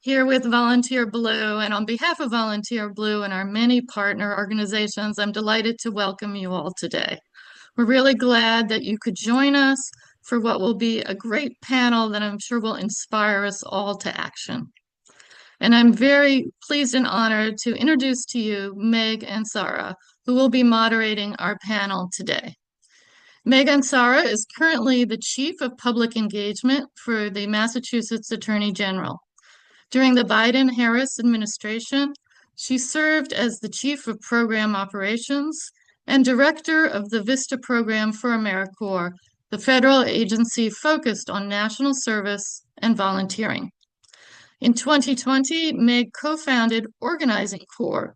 here with Volunteer Blue. And on behalf of Volunteer Blue and our many partner organizations, I'm delighted to welcome you all today. We're really glad that you could join us for what will be a great panel that I'm sure will inspire us all to action. And I'm very pleased and honored to introduce to you Meg and Sarah, who will be moderating our panel today. Meg Sarah is currently the Chief of Public Engagement for the Massachusetts Attorney General. During the Biden-Harris administration, she served as the Chief of Program Operations and Director of the VISTA program for AmeriCorps, the federal agency focused on national service and volunteering. In 2020, Meg co-founded Organizing Corps,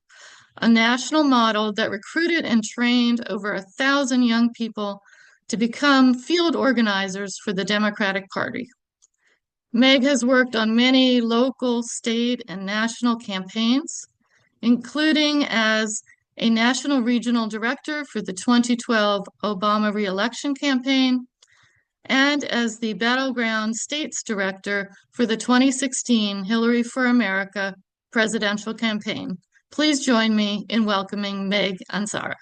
a national model that recruited and trained over 1,000 young people to become field organizers for the Democratic Party. Meg has worked on many local, state, and national campaigns, including as a national regional director for the 2012 Obama reelection campaign and as the Battleground States Director for the 2016 Hillary for America presidential campaign. Please join me in welcoming Meg and Sarah.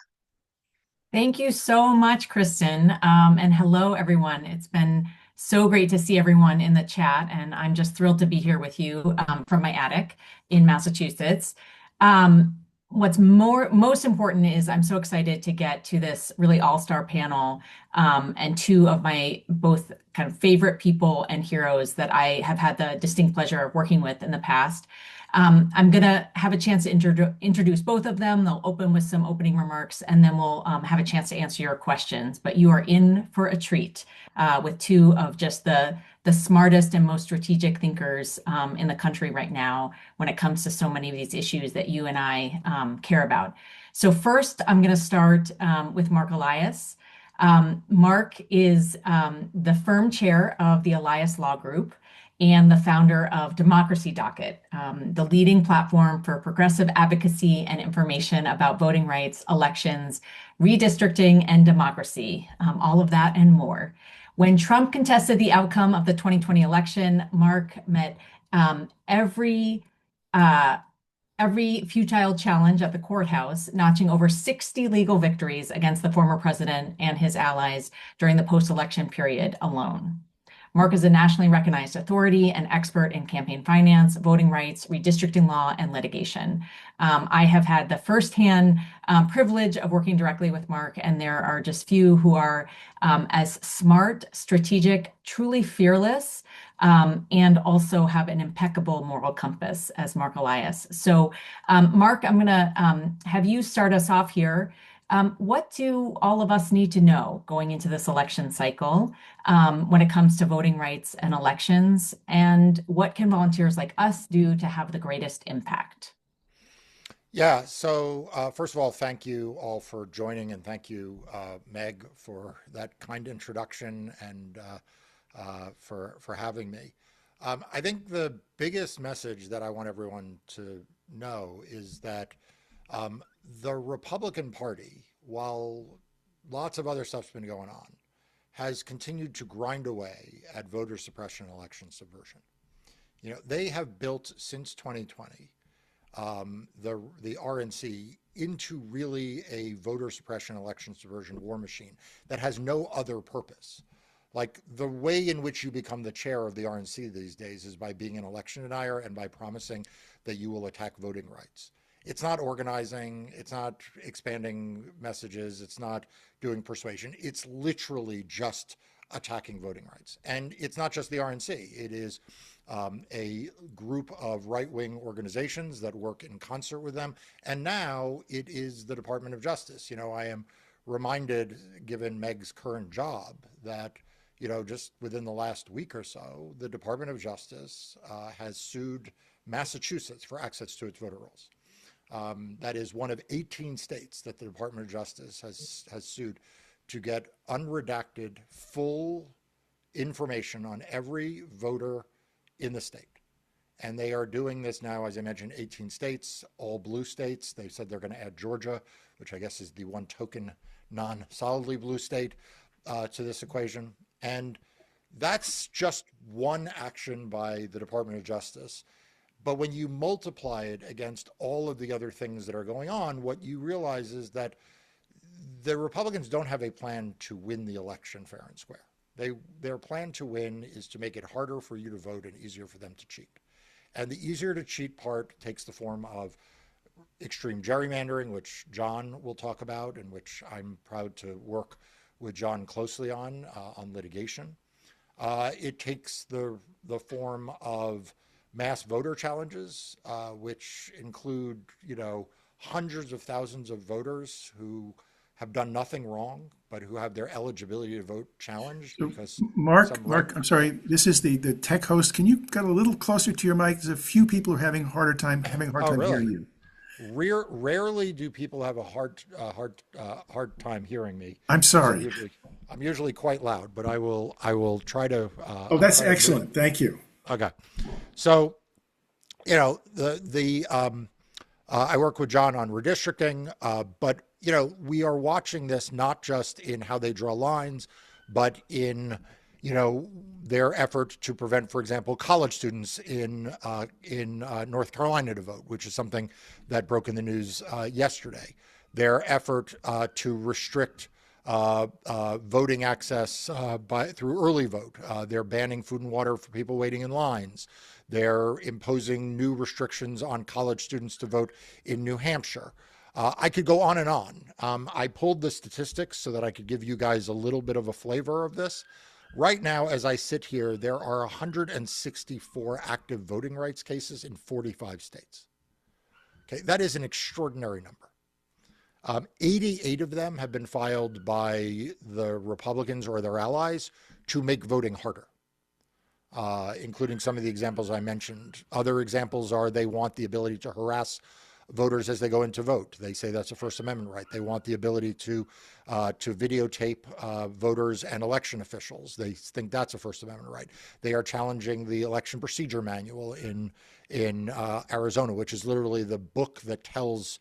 Thank you so much, Kristen. And hello, everyone. It's been so great to see everyone in the chat, and I'm just thrilled to be here with you from my attic in Massachusetts. What's most important is I'm so excited to get to this really all-star panel and two of my both kind of favorite people and heroes that I have had the distinct pleasure of working with in the past. I'm going to have a chance to introduce both of them. They'll open with some opening remarks, and then we'll have a chance to answer your questions. But you are in for a treat with two of just the smartest and most strategic thinkers in the country right now when it comes to so many of these issues that you and I care about. So first, I'm going to start with Marc Elias. Marc is the firm chair of the Elias Law Group and the founder of Democracy Docket, the leading platform for progressive advocacy and information about voting rights, elections, redistricting, and democracy, all of that and more. When Trump contested the outcome of the 2020 election, Marc met every futile challenge at the courthouse, notching over 60 legal victories against the former president and his allies during the post-election period alone. Marc is a nationally recognized authority and expert in campaign finance, voting rights, redistricting law, and litigation. I have had the firsthand privilege of working directly with Marc, and there are just few who are as smart, strategic, truly fearless, and also have an impeccable moral compass as Marc Elias. So, Marc, I'm going to have you start us off here. What do all of us need to know going into this election cycle when it comes to voting rights and elections? And what can volunteers like us do to have the greatest impact? Yeah, so first of all, thank you all for joining, and thank you, Meg, for that kind introduction and for having me. I think the biggest message that I want everyone to know is that the Republican Party, while lots of other stuff's been going on, has continued to grind away at voter suppression and election subversion. You know, they have built since 2020 the RNC into really a voter suppression, election subversion war machine that has no other purpose. Like, the way in which you become the chair of the RNC these days is by being an election denier and by promising that you will attack voting rights. It's not organizing, it's not expanding messages, it's not doing persuasion. It's literally just attacking voting rights. And it's not just the RNC, it is a group of right-wing organizations that work in concert with them. And now it is the Department of Justice. You know, I am reminded, given Meg's current job, that, you know, just within the last week or so, the Department of Justice has sued Massachusetts for access to its voter rolls. That is one of 18 states that the Department of Justice has sued to get unredacted, full information on every voter in the state. And they are doing this now, as I mentioned, 18 states, all blue states. They said they're going to add Georgia, which I guess is the one token non-solidly blue state, to this equation. And that's just one action by the Department of Justice. But when you multiply it against all of the other things that are going on, what you realize is that the Republicans don't have a plan to win the election fair and square. Their plan to win is to make it harder for you to vote and easier for them to cheat. And the easier to cheat part takes the form of extreme gerrymandering, which John will talk about, and which I'm proud to work with John closely on litigation. It takes the form of mass voter challenges, which include, hundreds of thousands of voters who have done nothing wrong, but who have their eligibility to vote challenged So, because Mark, I'm sorry. This is the tech host. Can you get a little closer to your mic? There's a few people who are having a hard time Oh, really? hearing you. Rarely do people have a hard time hearing me I'm because sorry. I'm usually quite loud, but I will try to. Oh, that's excellent. Thank you. Okay, so I work with John on redistricting, but we are watching this not just in how they draw lines, but in their effort to prevent, for example, college students in North Carolina to vote, which is something that broke in the news yesterday. Their effort to restrict voting access through early vote. They're banning food and water for people waiting in lines. They're imposing new restrictions on college students to vote in New Hampshire. I could go on and on. I pulled the statistics so that I could give you guys a little bit of a flavor of this. Right now, as I sit here, there are 164 active voting rights cases in 45 states. Okay, that is an extraordinary number. 88 of them have been filed by the Republicans or their allies to make voting harder, including some of the examples I mentioned. Other examples are they want the ability to harass voters as they go in to vote. They say that's a First Amendment right. They want the ability to videotape voters and election officials. They think that's a First Amendment right. They are challenging the election procedure manual in Arizona, which is literally the book that tells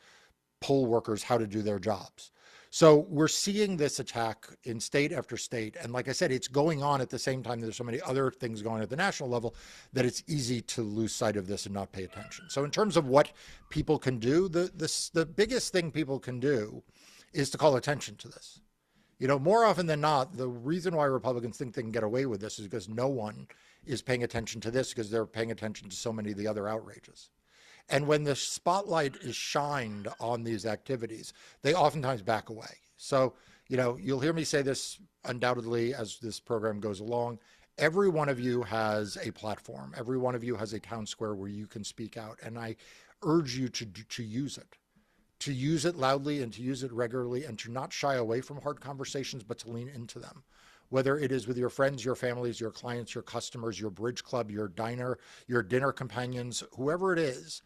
poll workers how to do their jobs. So we're seeing this attack in state after state. And like I said, it's going on at the same time. There's so many other things going on at the national level that it's easy to lose sight of this and not pay attention. So in terms of what people can do, the biggest thing people can do is to call attention to this. More often than not, the reason why Republicans think they can get away with this is because no one is paying attention to this because they're paying attention to so many of the other outrages. And when the spotlight is shined on these activities, they oftentimes back away. So, you'll hear me say this undoubtedly as this program goes along. Every one of you has a platform. Every one of you has a town square where you can speak out. And I urge you to use it loudly and to use it regularly and to not shy away from hard conversations, but to lean into them. Whether it is with your friends, your families, your clients, your customers, your bridge club, your dinner companions, whoever it is,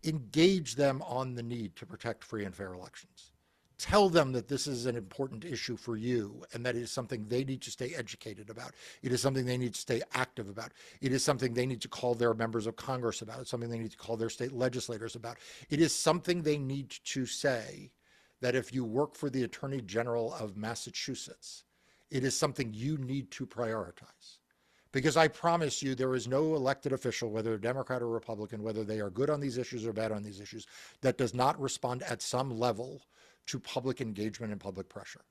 engage them on the need to protect free and fair elections. Tell them that this is an important issue for you and that it is something they need to stay educated about. It is something they need to stay active about. It is something they need to call their members of Congress about. It's something they need to call their state legislators about. It is something they need to say that if you work for the Attorney General of Massachusetts, it is something you need to prioritize. Because I promise you, there is no elected official, whether Democrat or Republican, whether they are good on these issues or bad on these issues, that does not respond at some level to public engagement and public pressure.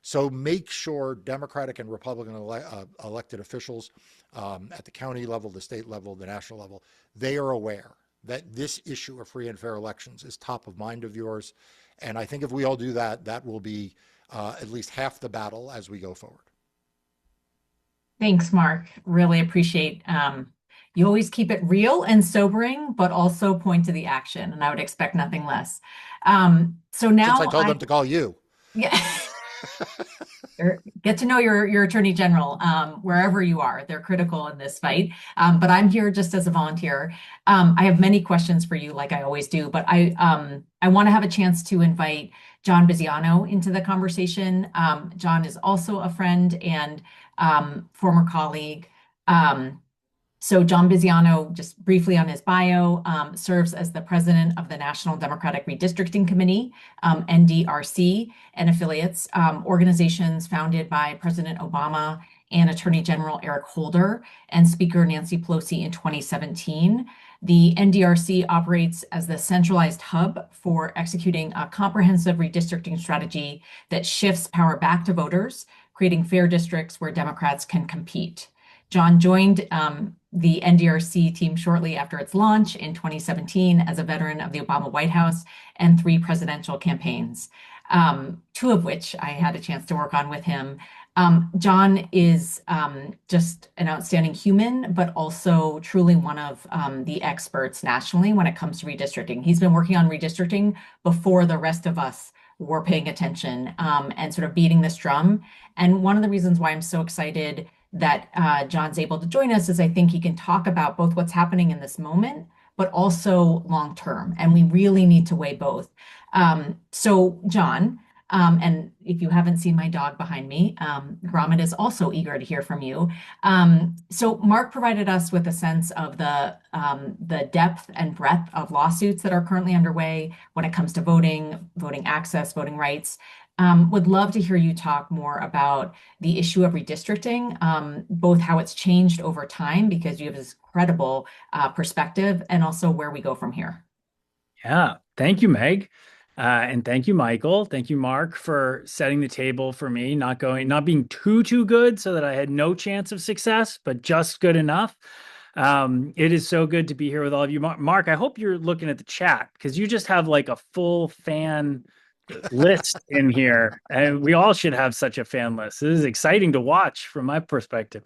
So make sure Democratic and Republican elected officials at the county level, the state level, the national level, they are aware that this issue of free and fair elections is top of mind of yours. And I think if we all do that, that will be at least half the battle as we go forward. Thanks, Mark. Really appreciate you always keep it real and sobering, but also point to the action, and I would expect nothing less. So now Since I told them to call you. Yeah. Get to know your attorney general wherever you are. They're critical in this fight. But I'm here just as a volunteer. I have many questions for you, like I always do, but I want to have a chance to invite John Biziano into the conversation. John is also a friend and former colleague. So John Biziano, just briefly on his bio, serves as the president of the National Democratic Redistricting Committee, NDRC, and affiliates, organizations founded by President Obama and Attorney General Eric Holder and Speaker Nancy Pelosi in 2017. The NDRC operates as the centralized hub for executing a comprehensive redistricting strategy that shifts power back to voters, creating fair districts where Democrats can compete. John joined the NDRC team shortly after its launch in 2017 as a veteran of the Obama White House and 3 presidential campaigns, 2 of which I had a chance to work on with him. John is just an outstanding human, but also truly one of the experts nationally when it comes to redistricting. He's been working on redistricting before the rest of us were paying attention and sort of beating this drum. And one of the reasons why I'm so excited that John's able to join us is I think he can talk about both what's happening in this moment, but also long term. And we really need to weigh both. So, John, and if you haven't seen my dog behind me, Gromit is also eager to hear from you. So Marc provided us with a sense of the depth and breadth of lawsuits that are currently underway when it comes to voting, voting access, voting rights. Would love to hear you talk more about the issue of redistricting, both how it's changed over time, because you have this incredible perspective, and also where we go from here. Yeah, thank you, Meg. And thank you, Michael. Thank you, Marc, for setting the table for me, not being too good so that I had no chance of success, but just good enough. It is so good to be here with all of you. Marc, I hope you're looking at the chat because you just have like a full fan list in here, and we all should have such a fan list. This is exciting to watch from my perspective.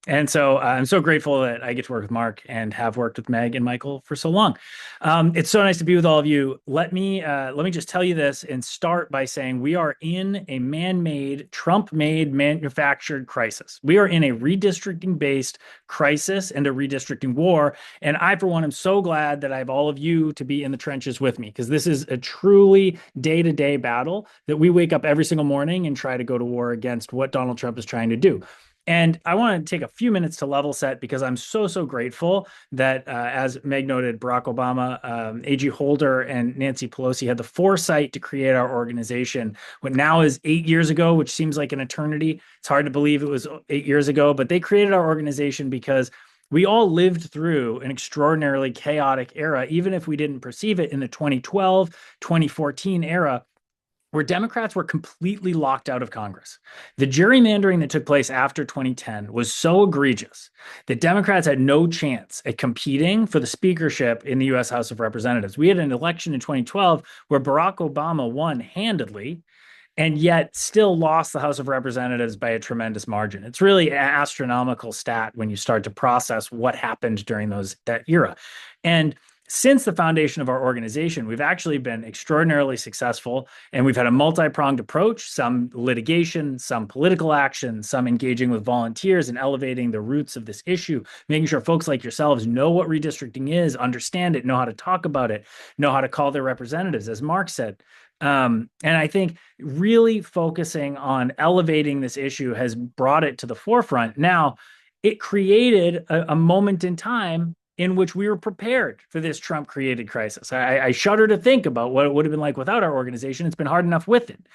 And so I'm so grateful that I get to work with Marc and have worked with Meg and Michael for so long. It's so nice to be with all of you. Let me just tell you this and start by saying we are in a man-made, Trump-made, manufactured crisis. We are in a redistricting-based crisis and a redistricting war. And I, for one, am so glad that I have all of you to be in the trenches with me, because this is a truly day-to-day battle that we wake up every single morning and try to go to war against what Donald Trump is trying to do. And I want to take a few minutes to level set because I'm so grateful that, as Meg noted, Barack Obama, A.G. Holder, and Nancy Pelosi had the foresight to create our organization. What now is 8 years ago, which seems like an eternity. It's hard to believe it was 8 years ago, but they created our organization because we all lived through an extraordinarily chaotic era, even if we didn't perceive it in the 2012, 2014 era, where Democrats were completely locked out of Congress. The gerrymandering that took place after 2010 was so egregious that Democrats had no chance at competing for the speakership in the U.S. House of Representatives. We had an election in 2012 where Barack Obama won handedly, and yet still lost the House of Representatives by a tremendous margin. It's really an astronomical stat when you start to process what happened during that era. And since the foundation of our organization, we've actually been extraordinarily successful, and we've had a multi-pronged approach, some litigation, some political action, some engaging with volunteers and elevating the roots of this issue, making sure folks like yourselves know what redistricting is, understand it, know how to talk about it, know how to call their representatives, as Marc said. And I think really focusing on elevating this issue has brought it to the forefront. Now, it created a moment in time in which we were prepared for this Trump-created crisis. I shudder to think about what it would have been like without our organization. It's been hard enough with it.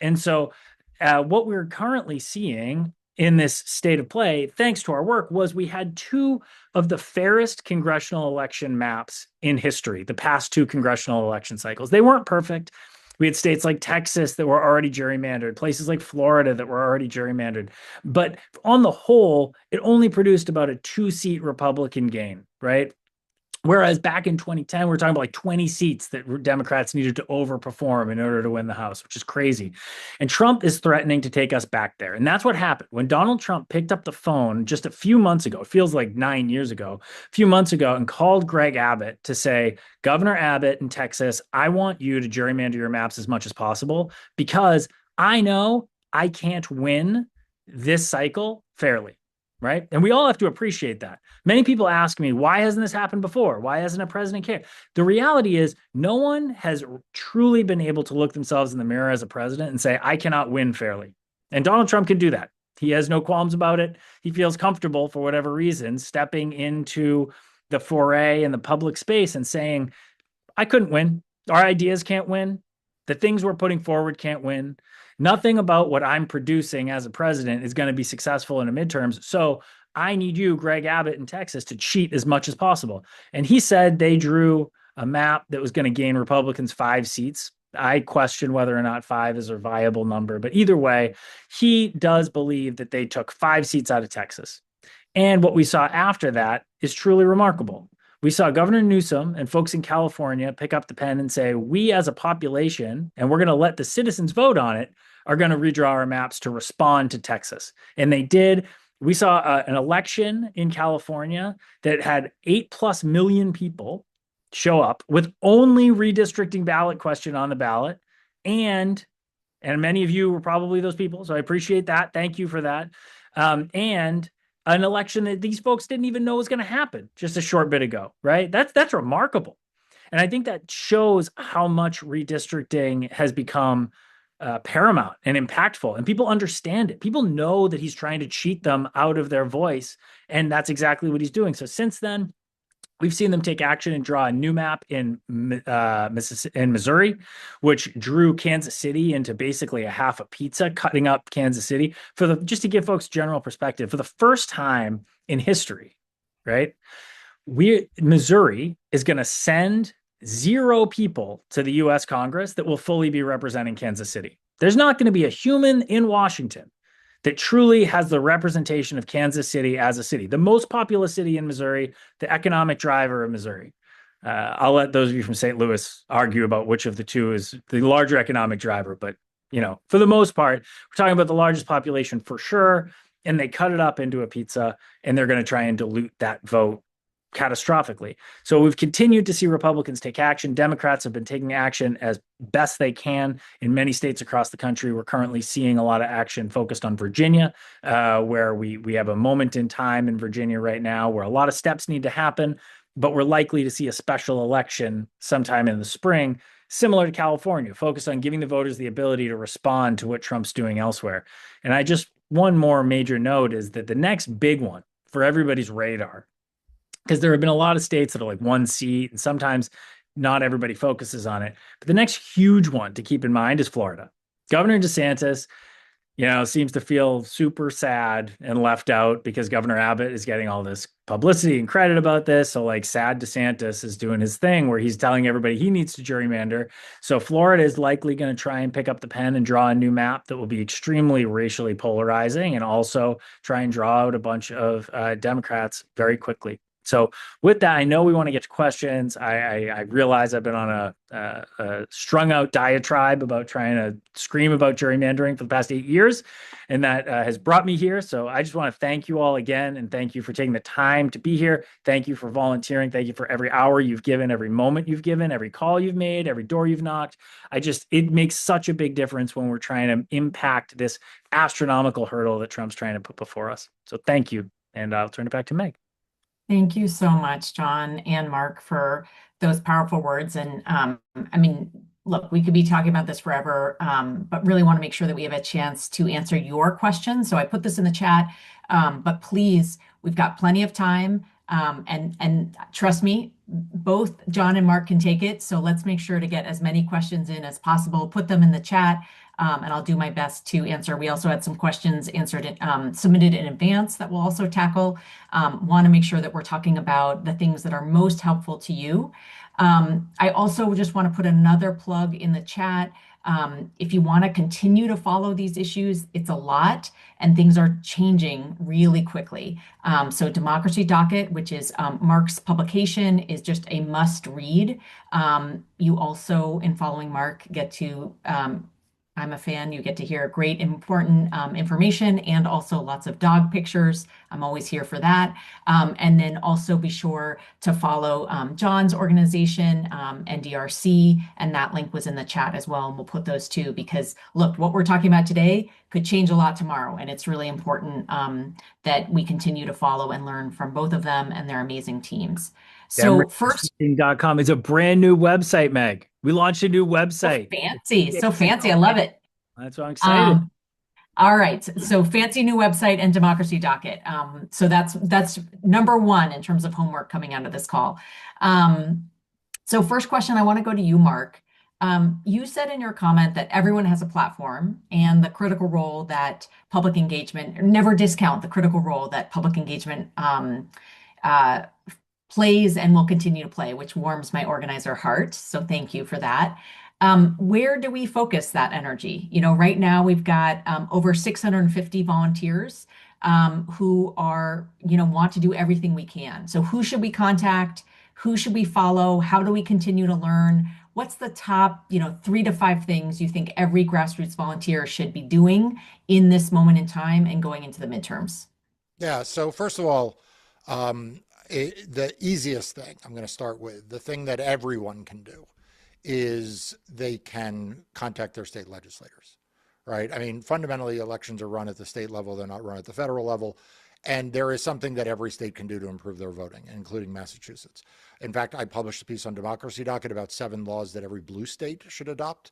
And so what we're currently seeing in this state of play, thanks to our work, was we had 2 of the fairest congressional election maps in history, the past 2 congressional election cycles. They weren't perfect. We had states like Texas that were already gerrymandered, places like Florida that were already gerrymandered. But on the whole, it only produced about a 2-seat Republican gain, right? Whereas back in 2010, we're talking about like 20 seats that Democrats needed to overperform in order to win the House, which is crazy. And Trump is threatening to take us back there. And that's what happened. When Donald Trump picked up the phone just a few months ago, it feels like 9 years ago, a few months ago, and called Greg Abbott to say, Governor Abbott in Texas, I want you to gerrymander your maps as much as possible because I know I can't win this cycle fairly. Right. And we all have to appreciate that. Many people ask me, why hasn't this happened before? Why hasn't a president cared? The reality is no one has truly been able to look themselves in the mirror as a president and say, I cannot win fairly. And Donald Trump can do that. He has no qualms about it. He feels comfortable for whatever reason stepping into the foray in the public space and saying, I couldn't win. Our ideas can't win. The things we're putting forward can't win. Nothing about what I'm producing as a president is going to be successful in a midterms. So I need you, Greg Abbott in Texas, to cheat as much as possible. And he said they drew a map that was going to gain Republicans 5 seats. I question whether or not 5 is a viable number, but either way, he does believe that they took 5 seats out of Texas. And what we saw after that is truly remarkable. We saw Governor Newsom and folks in California pick up the pen and say, we as a population, and we're going to let the citizens vote on it, are going to redraw our maps to respond to Texas. And they did. We saw an election in California that had 8+ million people show up with only redistricting ballot question on the ballot. And many of you were probably those people. So I appreciate that. Thank you for that. And an election that these folks didn't even know was going to happen just a short bit ago, right? That's remarkable. And I think that shows how much redistricting has become paramount and impactful, and people understand it. People know that he's trying to cheat them out of their voice, and that's exactly what he's doing. So since then, we've seen them take action and draw a new map in Missouri, which drew Kansas City into basically a half a pizza, cutting up Kansas City. Just to give folks general perspective, for the first time in history, right? Missouri is going to send 0 people to the U.S. Congress that will fully be representing Kansas City. There's not going to be a human in Washington that truly has the representation of Kansas City as a city, the most populous city in Missouri, the economic driver of Missouri. I'll let those of you from St. Louis argue about which of the two is the larger economic driver, but for the most part, we're talking about the largest population for sure, and they cut it up into a pizza, and they're going to try and dilute that vote catastrophically. So we've continued to see Republicans take action. Democrats have been taking action as best they can in many states across the country. We're currently seeing a lot of action focused on Virginia, where we have a moment in time in Virginia right now where a lot of steps need to happen, but we're likely to see a special election sometime in the spring, similar to California, focused on giving the voters the ability to respond to what Trump's doing elsewhere. And one more major note is that the next big one for everybody's radar, because there have been a lot of states that are like 1 seat, and sometimes not everybody focuses on it. But the next huge one to keep in mind is Florida. Governor DeSantis, seems to feel super sad and left out because Governor Abbott is getting all this publicity and credit about this. So sad DeSantis is doing his thing where he's telling everybody he needs to gerrymander. So Florida is likely going to try and pick up the pen and draw a new map that will be extremely racially polarizing, and also try and draw out a bunch of Democrats very quickly. So with that, I know we want to get to questions. I realize I've been on a strung out diatribe about trying to scream about gerrymandering for the past 8 years, and that has brought me here. So I just want to thank you all again, and thank you for taking the time to be here. Thank you for volunteering. Thank you for every hour you've given, every moment you've given, every call you've made, every door you've knocked. It makes such a big difference when we're trying to impact this astronomical hurdle that Trump's trying to put before us. So thank you, and I'll turn it back to Meg. Thank you so much, John and Mark, for those powerful words. And look, we could be talking about this forever, but really want to make sure that we have a chance to answer your questions. So I put this in the chat, but please, we've got plenty of time. And trust me, both John and Mark can take it. So let's make sure to get as many questions in as possible. Put them in the chat, and I'll do my best to answer. We also had some questions submitted in advance that we'll also tackle. Want to make sure that we're talking about the things that are most helpful to you. I also just want to put another plug in the chat. If you want to continue to follow these issues, it's a lot and things are changing really quickly. So Democracy Docket, which is Mark's publication, is just a must read. You also, in following Mark, get to I'm a fan. You get to hear great, important information and also lots of dog pictures. I'm always here for that. And then also be sure to follow John's organization, NDRC, and that link was in the chat as well. And we'll put those too, because look, what we're talking about today could change a lot tomorrow. And it's really important that we continue to follow and learn from both of them and their amazing teams. So first.com is a brand new website, Meg. We launched a new website. So fancy. I love it. That's why I'm excited. All right. So fancy new website and Democracy Docket. So that's number one in terms of homework coming out of this call. So first question, I want to go to you, Mark. You said in your comment that everyone has a platform and the critical role that public engagement, never discount the critical role that public engagement uh, plays and will continue to play, which warms my organizer heart. So thank you for that. Where do we focus that energy? Right now we've got over 650 volunteers who are, want to do everything we can. So who should we contact? Who should we follow? How do we continue to learn? What's the top, 3 to 5 things you think every grassroots volunteer should be doing in this moment in time and going into the midterms? Yeah. So first of all, the easiest thing I'm going to start with, the thing that everyone can do, is they can contact their state legislators, right? I mean, fundamentally, elections are run at the state level, they're not run at the federal level. And there is something that every state can do to improve their voting, including Massachusetts. In fact, I published a piece on Democracy Docket about 7 laws that every blue state should adopt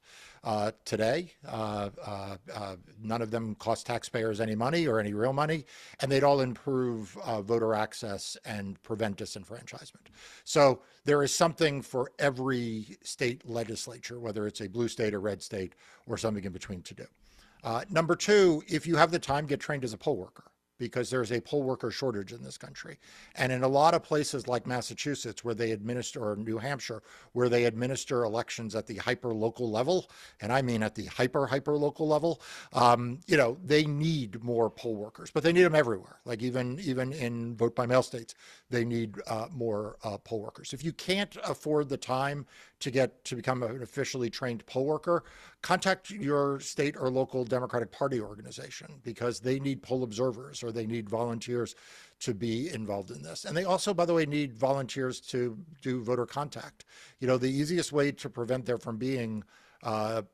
today. None of them cost taxpayers any money or any real money, and they'd all improve voter access and prevent disenfranchisement. So there is something for every state legislature, whether it's a blue state or red state or something in between, to do. Number 2, if you have the time, get trained as a poll worker, because there's a poll worker shortage in this country. And in a lot of places like Massachusetts, where they administer, or New Hampshire, where they administer elections at the hyper local level, and I mean at the hyper local level, they need more poll workers, but they need them everywhere. Like even in vote by mail states, they need more poll workers. If you can't afford the time to become an officially trained poll worker, contact your state or local Democratic Party organization, because they need poll observers, or they need volunteers to be involved in this. And they also, by the way, need volunteers to do voter contact. The easiest way to prevent there from being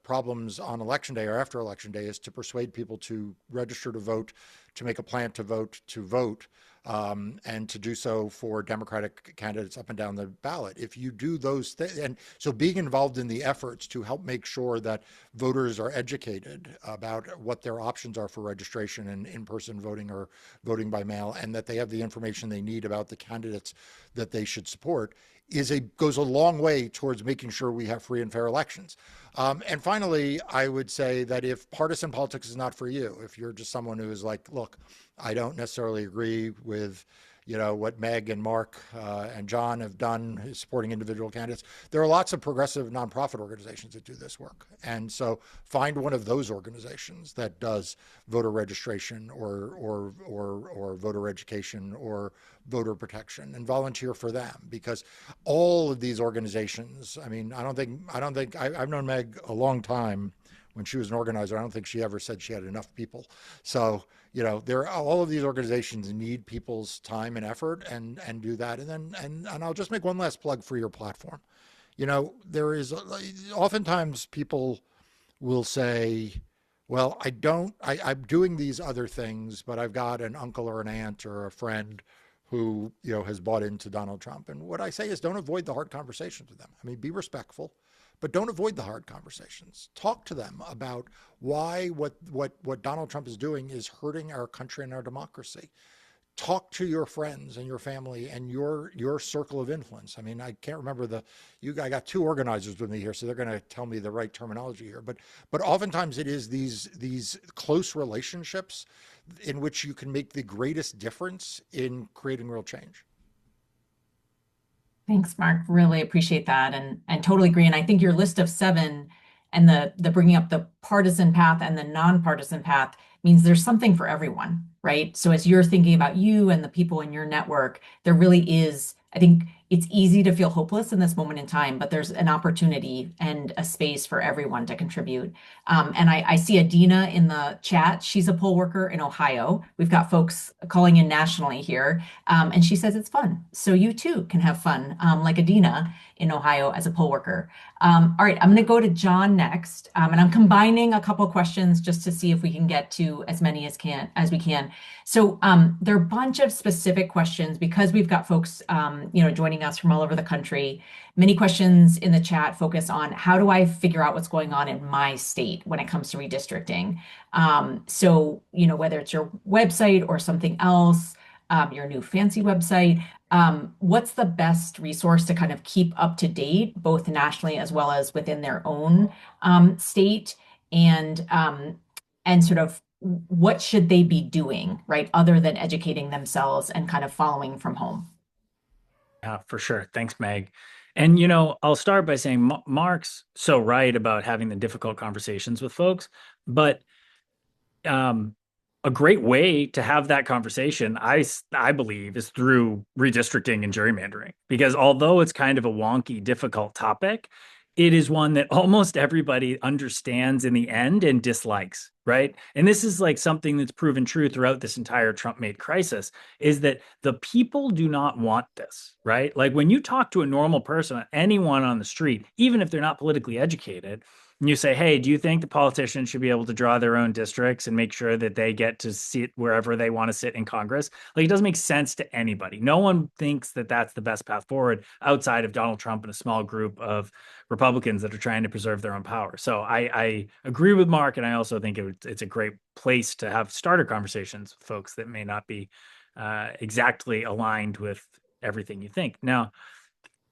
problems on election day or after election day is to persuade people to register to vote, to make a plan to vote, and to do so for Democratic candidates up and down the ballot. If you do those things, and so being involved in the efforts to help make sure that voters are educated about what their options are for registration and in-person voting or voting by mail, and that they have the information they need about the candidates that they should support, goes a long way towards making sure we have free and fair elections. And finally, I would say that if partisan politics is not for you, if you're just someone who is like, look, I don't necessarily agree with what Meg and Marc and John have done supporting individual candidates, there are lots of progressive nonprofit organizations that do this work. And so find one of those organizations that does voter registration or voter education or voter protection, and volunteer for them, because all of these organizations, I mean, I've known Meg a long time. When she was an organizer, I don't think she ever said she had enough people. So, all of these organizations need people's time and effort, and do that. And I'll just make one last plug for your platform. There is oftentimes people will say, well, I'm doing these other things, but I've got an uncle or an aunt or a friend who, has bought into Donald Trump. And what I say is, don't avoid the hard conversations with them. I mean, be respectful, but don't avoid the hard conversations. Talk to them about why what Donald Trump is doing is hurting our country and our democracy. Talk to your friends and your family and your circle of influence. I mean, I can't remember I got 2 organizers with me here, so they're going to tell me the right terminology here. But oftentimes it is these close relationships in which you can make the greatest difference in creating real change. Thanks, Marc. Really appreciate that, and totally agree. And I think your list of 7 and the bringing up the partisan path and the nonpartisan path means there's something for everyone, right? So as you're thinking about you and the people in your network, there really is, I think it's easy to feel hopeless in this moment in time, but there's an opportunity and a space for everyone to contribute. And I see Adina in the chat. She's a poll worker in Ohio. We've got folks calling in nationally here. And she says it's fun. So you too can have fun, like Adina in Ohio as a poll worker. All right, I'm going to go to John next. And I'm combining a couple questions just to see if we can get to as many as we can. So there are a bunch of specific questions because we've got folks, joining us from all over the country. Many questions in the chat focus on how do I figure out what's going on in my state when it comes to redistricting. So, whether it's your website or something else, your new fancy website. What's the best resource to kind of keep up to date, both nationally as well as within their own state? And sort of what should they be doing, right, other than educating themselves and kind of following from home? Yeah, for sure. Thanks, Meg. And I'll start by saying Mark's so right about having the difficult conversations with folks, but um, a great way to have that conversation, I believe, is through redistricting and gerrymandering. Because although it's kind of a wonky, difficult topic, it is one that almost everybody understands in the end and dislikes, right? And this is like something that's proven true throughout this entire Trump-made crisis, is that the people do not want this, right? Like when you talk to a normal person, anyone on the street, even if they're not politically educated, and you say, hey, do you think the politicians should be able to draw their own districts and make sure that they get to sit wherever they want to sit in Congress? Like, it doesn't make sense to anybody. No one thinks that that's the best path forward outside of Donald Trump and a small group of Republicans that are trying to preserve their own power. So I agree with Mark, and I also think it's a great place to have starter conversations with folks that may not be exactly aligned with everything you think. Now,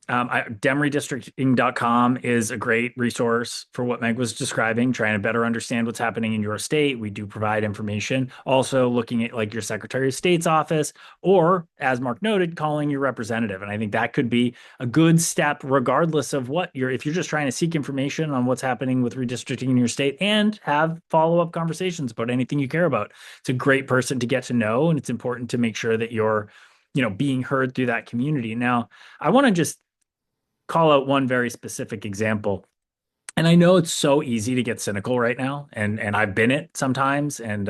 demredistricting.com is a great resource for what Meg was describing, trying to better understand what's happening in your state. We do provide information. Also looking at like your Secretary of State's office, or as Mark noted, calling your representative. And I think that could be a good step regardless of if you're just trying to seek information on what's happening with redistricting in your state and have follow-up conversations about anything you care about. It's a great person to get to know, and it's important to make sure that you're being heard through that community. Now, I want to just call out one very specific example. And I know it's so easy to get cynical right now, and I've been it sometimes, and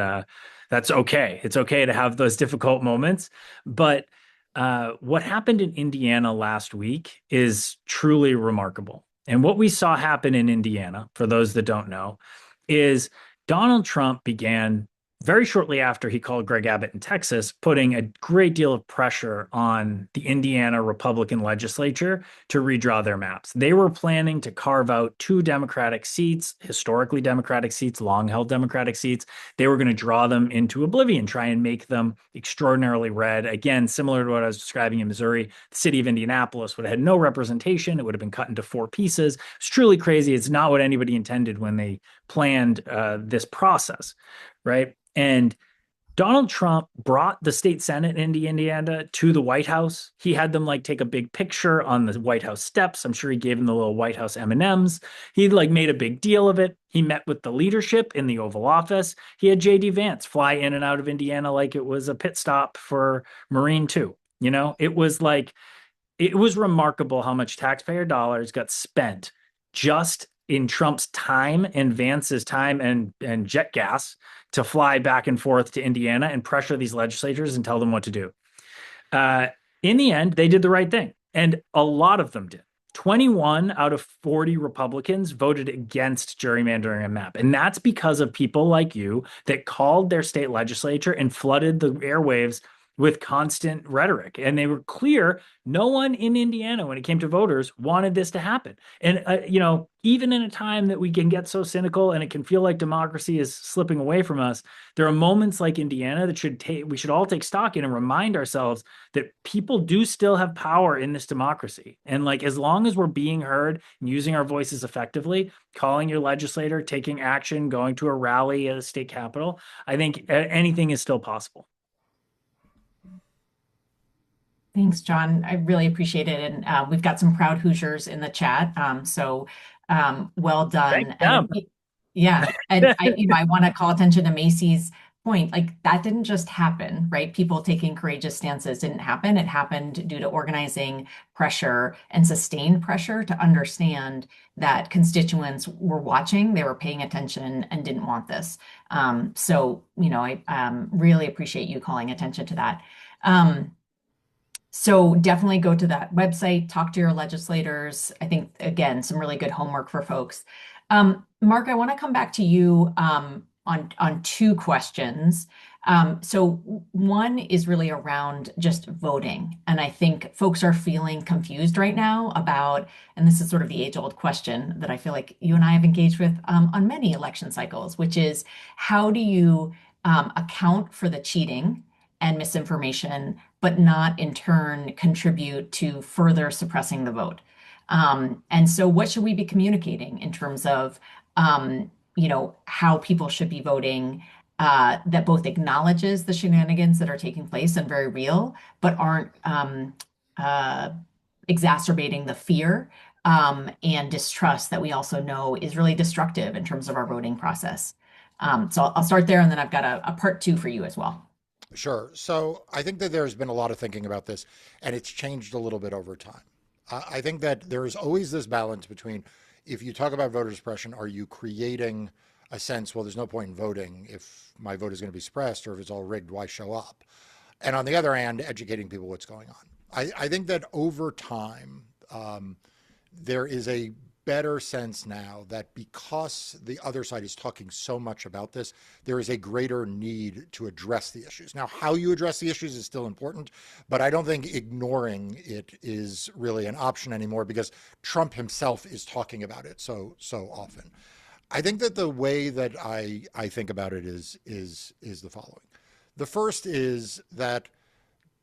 that's okay. It's okay to have those difficult moments. But what happened in Indiana last week is truly remarkable. And what we saw happen in Indiana, for those that don't know, is Donald Trump began very shortly after he called Greg Abbott in Texas, putting a great deal of pressure on the Indiana Republican legislature to redraw their maps. They were planning to carve out two Democratic seats, historically Democratic seats, long-held Democratic seats. They were going to draw them into oblivion, try and make them extraordinarily red. Again, similar to what I was describing in Missouri, the city of Indianapolis would have had no representation. It would have been cut into four pieces. It's truly crazy. It's not what anybody intended when they planned this process, right? And Donald Trump brought the state Senate in Indiana to the White House. He had them like take a big picture on the White House steps. I'm sure he gave them the little White House M&Ms. He like made a big deal of it. He met with the leadership in the Oval Office. He had JD Vance fly in and out of Indiana like it was a pit stop for Marine 2. It was remarkable how much taxpayer dollars got spent just in Trump's time and Vance's time and jet gas to fly back and forth to Indiana and pressure these legislators and tell them what to do. In the end, they did the right thing. And a lot of them did. 21 out of 40 Republicans voted against gerrymandering a map. And that's because of people like you that called their state legislature and flooded the airwaves with constant rhetoric. And they were clear, no one in Indiana, when it came to voters, wanted this to happen. And, even in a time that we can get so cynical and it can feel like democracy is slipping away from us, there are moments like Indiana that we should all take stock in and remind ourselves that people do still have power in this democracy. And like, as long as we're being heard and using our voices effectively, calling your legislator, taking action, going to a rally at a state capitol, I think anything is still possible. Thanks, John. I really appreciate it. And we've got some proud Hoosiers in the chat. Well done. Thank Yeah. And I want to call attention to Macy's point. Like that didn't just happen, right? People taking courageous stances didn't happen. It happened due to organizing pressure and sustained pressure to understand that constituents were watching, they were paying attention and didn't want this. I really appreciate you calling attention to that. So definitely go to that website, talk to your legislators. I think, again, some really good homework for folks. Marc, I want to come back to you on two questions. So one is really around just voting. And I think folks are feeling confused right now about, and this is sort of the age-old question that I feel like you and I have engaged with on many election cycles, which is how do you account for the cheating and misinformation, but not in turn contribute to further suppressing the vote. And so what should we be communicating in terms of, how people should be voting, that both acknowledges the shenanigans that are taking place and very real, but aren't uh, exacerbating the fear and distrust that we also know is really destructive in terms of our voting process. So I'll start there, and then I've got a part two for you as well. Sure. So I think that there's been a lot of thinking about this, and it's changed a little bit over time. I think that there is always this balance between, if you talk about voter suppression, are you creating a sense, well, there's no point in voting if my vote is going to be suppressed, or if it's all rigged, why show up? And on the other hand, educating people what's going on. I think that over time, there is a better sense now that because the other side is talking so much about this, there is a greater need to address the issues. Now, how you address the issues is still important, but I don't think ignoring it is really an option anymore because Trump himself is talking about it so often. I think that the way that I think about it is the following. The first is that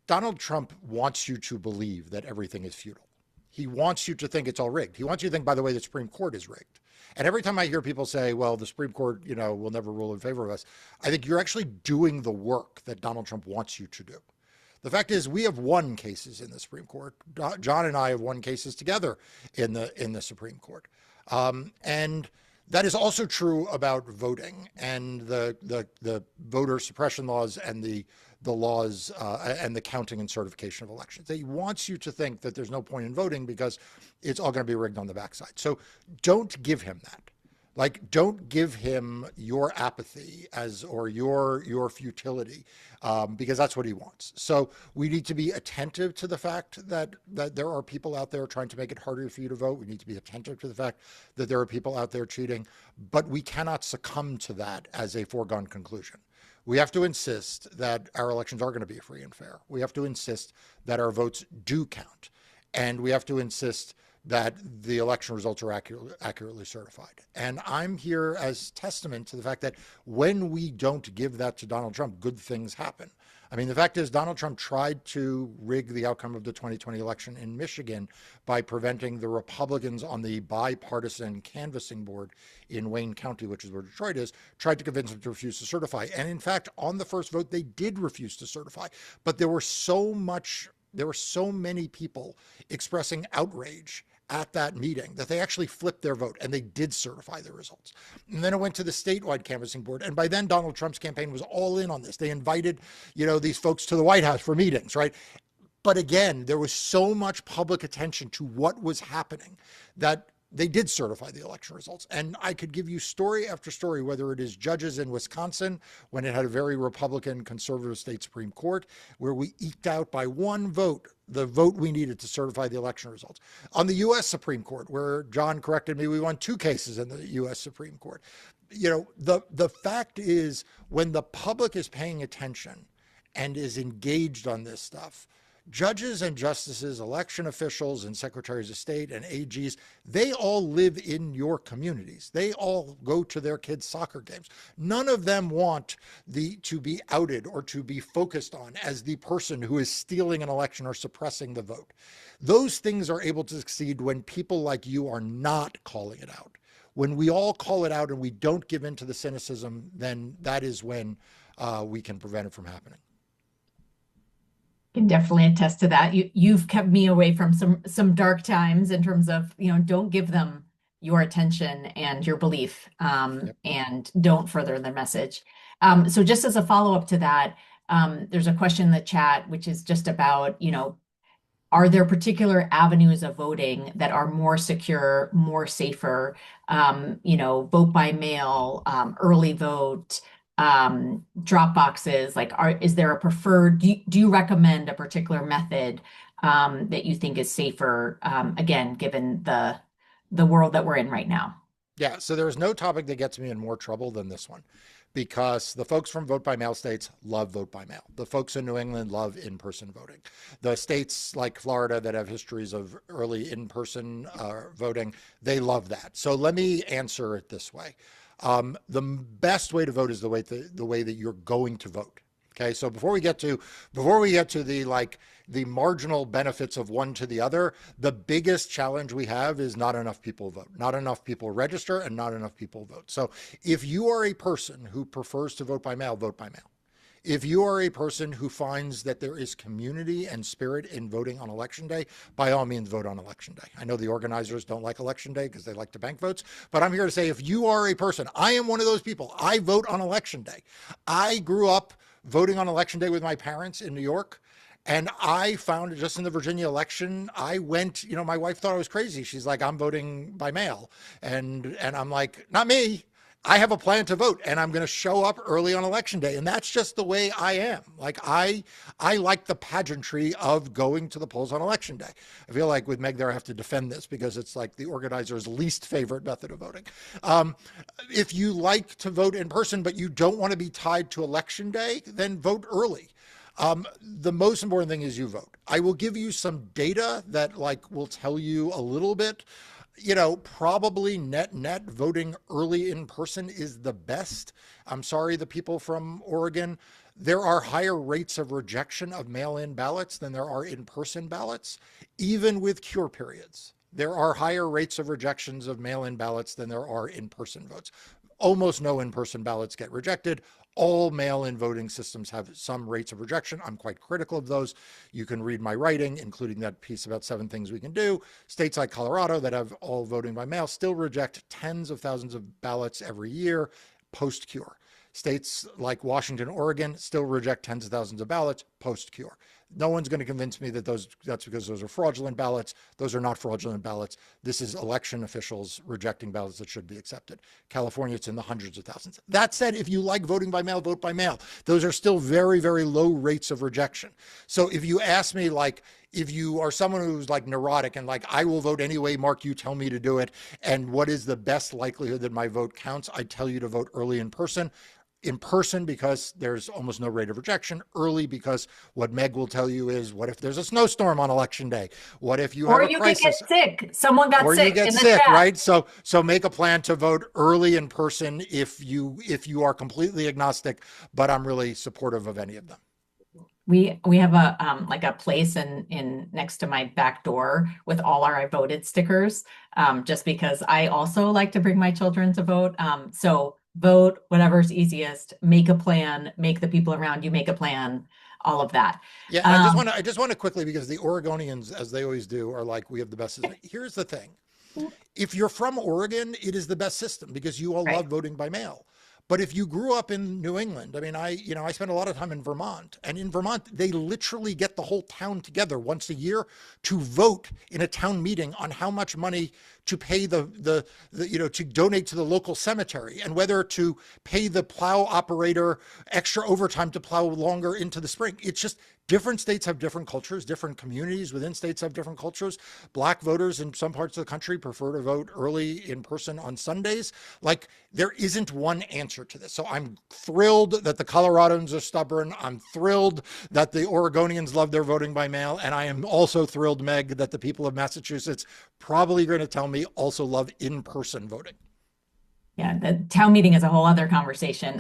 Donald Trump wants you to believe that everything is futile. He wants you to think it's all rigged. He wants you to think, by the way, the Supreme Court is rigged. And every time I hear people say, well, the Supreme Court, will never rule in favor of us, I think you're actually doing the work that Donald Trump wants you to do. The fact is, we have won cases in the Supreme Court. John and I have won cases together in the Supreme Court. And that is also true about voting and the voter suppression laws and the laws and the counting and certification of elections. He wants you to think that there's no point in voting because it's all going to be rigged on the backside. So don't give him that. Like, don't give him your apathy or your futility, because that's what he wants. So we need to be attentive to the fact that there are people out there trying to make it harder for you to vote. We need to be attentive to the fact that there are people out there cheating, but we cannot succumb to that as a foregone conclusion. We have to insist that our elections are going to be free and fair. We have to insist that our votes do count. And we have to insist that the election results are accurately certified. And I'm here as testament to the fact that when we don't give that to Donald Trump, good things happen. I mean, the fact is Donald Trump tried to rig the outcome of the 2020 election in Michigan by preventing the Republicans on the bipartisan canvassing board in Wayne County, which is where Detroit is, tried to convince them to refuse to certify. And in fact, on the first vote, they did refuse to certify. But there were so many people expressing outrage at that meeting that they actually flipped their vote and they did certify the results. And then it went to the statewide canvassing board. And by then Donald Trump's campaign was all in on this. They invited, these folks to the White House for meetings, right? But again, there was so much public attention to what was happening that they did certify the election results. And I could give you story after story, whether it is judges in Wisconsin, when it had a very Republican conservative state Supreme Court, where we eked out by one vote the vote we needed to certify the election results. On the U.S. Supreme Court, where John corrected me, we won 2 cases in the U.S. Supreme Court. The fact is, when the public is paying attention and is engaged on this stuff, judges and justices, election officials and secretaries of state and AGs, they all live in your communities. They all go to their kids' soccer games. None of them want to be outed or to be focused on as the person who is stealing an election or suppressing the vote. Those things are able to succeed when people like you are not calling it out. When we all call it out and we don't give in to the cynicism, then that is when we can prevent it from happening. Can definitely attest to that. You've kept me away from some dark times in terms of, don't give them your attention and your belief, and don't further their message. So just as a follow-up to that, there's a question in the chat, which is just about, are there particular avenues of voting that are more secure, more safer, vote by mail, early vote, drop boxes? Like, is there a preferred, do you recommend a particular method that you think is safer, again, given the world that we're in right now? Yeah, so there's no topic that gets me in more trouble than this one, because the folks from vote by mail states love vote by mail. The folks in New England love in-person voting. The states like Florida that have histories of early in-person voting, they love that. So let me answer it this way. The best way to vote is the way that you're going to vote. Okay, so before we get to the marginal benefits of one to the other, the biggest challenge we have is not enough people vote, not enough people register, and not enough people vote. So if you are a person who prefers to vote by mail, vote by mail. If you are a person who finds that there is community and spirit in voting on election day, by all means vote on election day. I know the organizers don't like election day because they like to bank votes, but I'm here to say if you are a person, I am one of those people. I vote on election day. I grew up voting on election day with my parents in New York. And I found just in the Virginia election, I went, my wife thought I was crazy. She's like, I'm voting by mail. And I'm like, not me. I have a plan to vote and I'm going to show up early on election day. And that's just the way I am. Like I like the pageantry of going to the polls on election day. I feel like with Meg there, I have to defend this because it's like the organizer's least favorite method of voting. If you like to vote in person, but you don't want to be tied to election day, then vote early. The most important thing is you vote. I will give you some data that will tell you a little bit. Probably net voting early in person is the best. I'm sorry, the people from Oregon, there are higher rates of rejection of mail-in ballots than there are in-person ballots, even with cure periods. There are higher rates of rejections of mail-in ballots than there are in-person votes. Almost no in-person ballots get rejected. All mail-in voting systems have some rates of rejection. I'm quite critical of those. You can read my writing, including that piece about 7 things we can do. States like Colorado that have all voting by mail still reject tens of thousands of ballots every year post-cure. States like Washington, Oregon still reject tens of thousands of ballots post-cure. No one's going to convince me that that's because those are fraudulent ballots. Those are not fraudulent ballots. This is election officials rejecting ballots that should be accepted. California, it's in the hundreds of thousands. That said, if you like voting by mail, vote by mail. Those are still very, very low rates of rejection. So if you ask me, if you are someone who's neurotic and I will vote anyway, Mark, you tell me to do it, and what is the best likelihood that my vote counts, I tell you to vote early in person. In person because there's almost no rate of rejection. Early because what Meg will tell you is, what if there's a snowstorm on election day? What if you have a crisis? Or you could get sick. Someone got or sick. You get in the sick, chat. right? So make a plan to vote early in person if you are completely agnostic, but I'm really supportive of any of them. We have a place in next to my back door with all our I voted stickers, just because I also like to bring my children to vote. So vote whatever's easiest, make a plan, make the people around you make a plan, all of that. Yeah, I just want to quickly, because the Oregonians, as they always do, are we have the best system. Here's the thing. If you're from Oregon, it is the best system because you all love voting by mail. But if you grew up in New England, I spent a lot of time in Vermont, and in Vermont, they literally get the whole town together once a year to vote in a town meeting on how much money to pay to donate to the local cemetery and whether to pay the plow operator extra overtime to plow longer into the spring. It's just different states have different cultures, different communities within states have different cultures. Black voters in some parts of the country prefer to vote early in person on Sundays. There isn't one answer to this. So I'm thrilled that the Coloradans are stubborn. I'm thrilled that the Oregonians love their voting by mail. And I am also thrilled, Meg, that the people of Massachusetts probably going to tell me also love in-person voting. Yeah, the town meeting is a whole other conversation.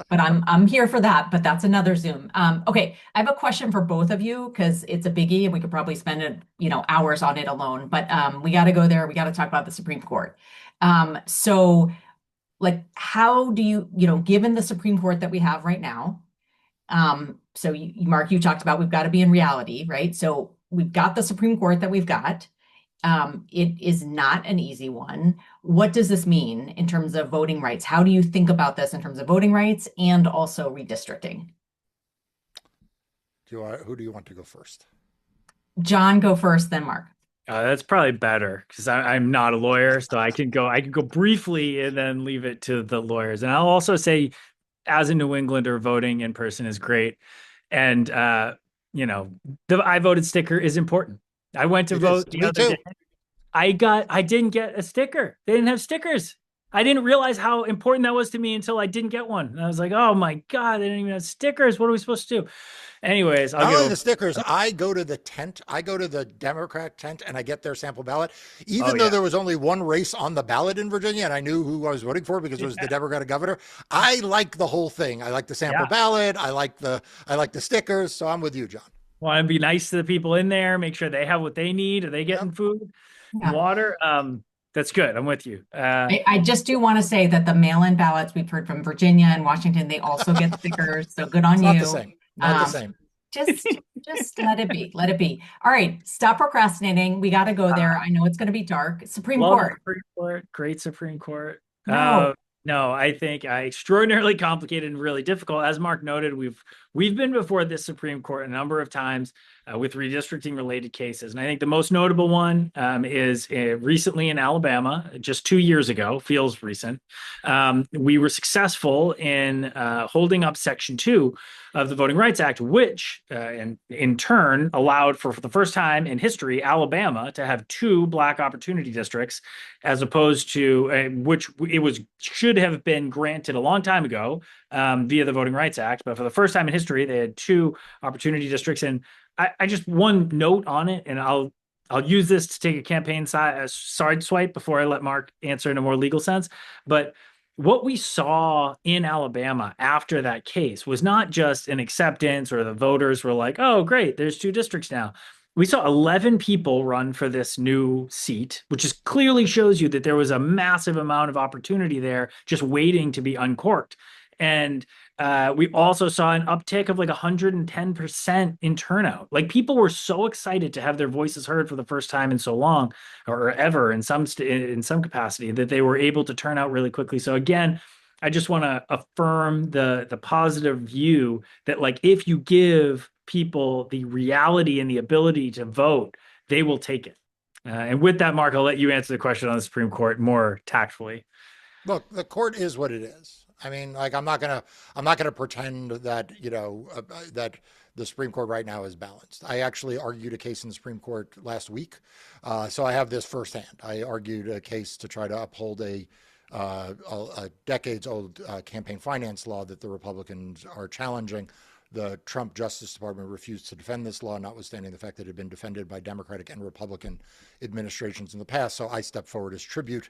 But I'm here for that, but that's another Zoom. Okay, I have a question for both of you because it's a biggie and we could probably spend hours on it alone, but we got to go there. We got to talk about the Supreme Court. So how do you, given the Supreme Court that we have right now, so Mark, you talked about we've got to be in reality, right? So we've got the Supreme Court that we've got. It is not an easy one. What does this mean in terms of voting rights? How do you think about this in terms of voting rights and also redistricting? Who do you want to go first? John, go first, then Mark. That's probably better because I'm not a lawyer, so I can go briefly and then leave it to the lawyers. And I'll also say, as a New Englander, voting in person is great, and the I voted sticker is important. I went to vote the other day. I didn't get a sticker. They didn't have stickers. I didn't realize how important that was to me until I didn't get one. And I was like, oh my God, they didn't even have stickers. What are we supposed to do? Anyways, I'll Not get only over the stickers, it. I go to the tent, I go to the Democrat tent and I get their sample ballot. Oh Even though yeah. there was only one race on the ballot in Virginia and I knew who I was voting for because it was the Yeah. Democratic governor, I like the whole thing. I like the sample Yeah. ballot, I like the stickers, so I'm with you, John. Want to be nice to the people in there, make sure they have what they need. Are they Yep. getting food and Yeah. water? That's good. I'm with you. I just do want to say that the mail-in ballots we've heard from Virginia and Washington, they also get stickers. So good It's on not the you. same. Not the Um, same. just just let it be. Let it be. All right, stop procrastinating. We got to go there. I know it's going to be dark. Supreme Love the Court. Supreme Court. Great Supreme Court. No. No, I think extraordinarily complicated and really difficult. As Mark noted, we've been before this Supreme Court a number of times with redistricting related cases, and I think the most notable one is recently in Alabama, just 2 years ago. Feels recent. We were successful in holding up Section 2 of the Voting Rights Act, which in turn allowed for the first time in history Alabama to have two black opportunity districts, as opposed to which it was should have been granted a long time ago via the Voting Rights Act, but for the first time in history they had two opportunity districts. And I just one note on it, and I'll use this to take a campaign side swipe before I let Mark answer in a more legal sense, but what we saw in Alabama after that case was not just an acceptance or the voters were like, oh, great, there's two districts now. We saw 11 people run for this new seat, which just clearly shows you that there was a massive amount of opportunity there just waiting to be uncorked. And we also saw an uptick of like 110% in turnout. Like people were so excited to have their voices heard for the first time in so long, or ever in some capacity, that they were able to turn out really quickly. So again, I just want to affirm the positive view that like if you give people the reality and the ability to vote, they will take it. And with that, Mark, I'll let you answer the question on the Supreme Court more tactfully. Look, the court is what it is. I mean, like I'm not gonna pretend that that the Supreme Court right now is balanced. I actually argued a case in the Supreme Court last week, so I have this firsthand. I argued a case to try to uphold a decades-old campaign finance law that the Republicans are challenging. The Trump Justice Department refused to defend this law, notwithstanding the fact that it had been defended by Democratic and Republican administrations in the past. So I stepped forward as tribute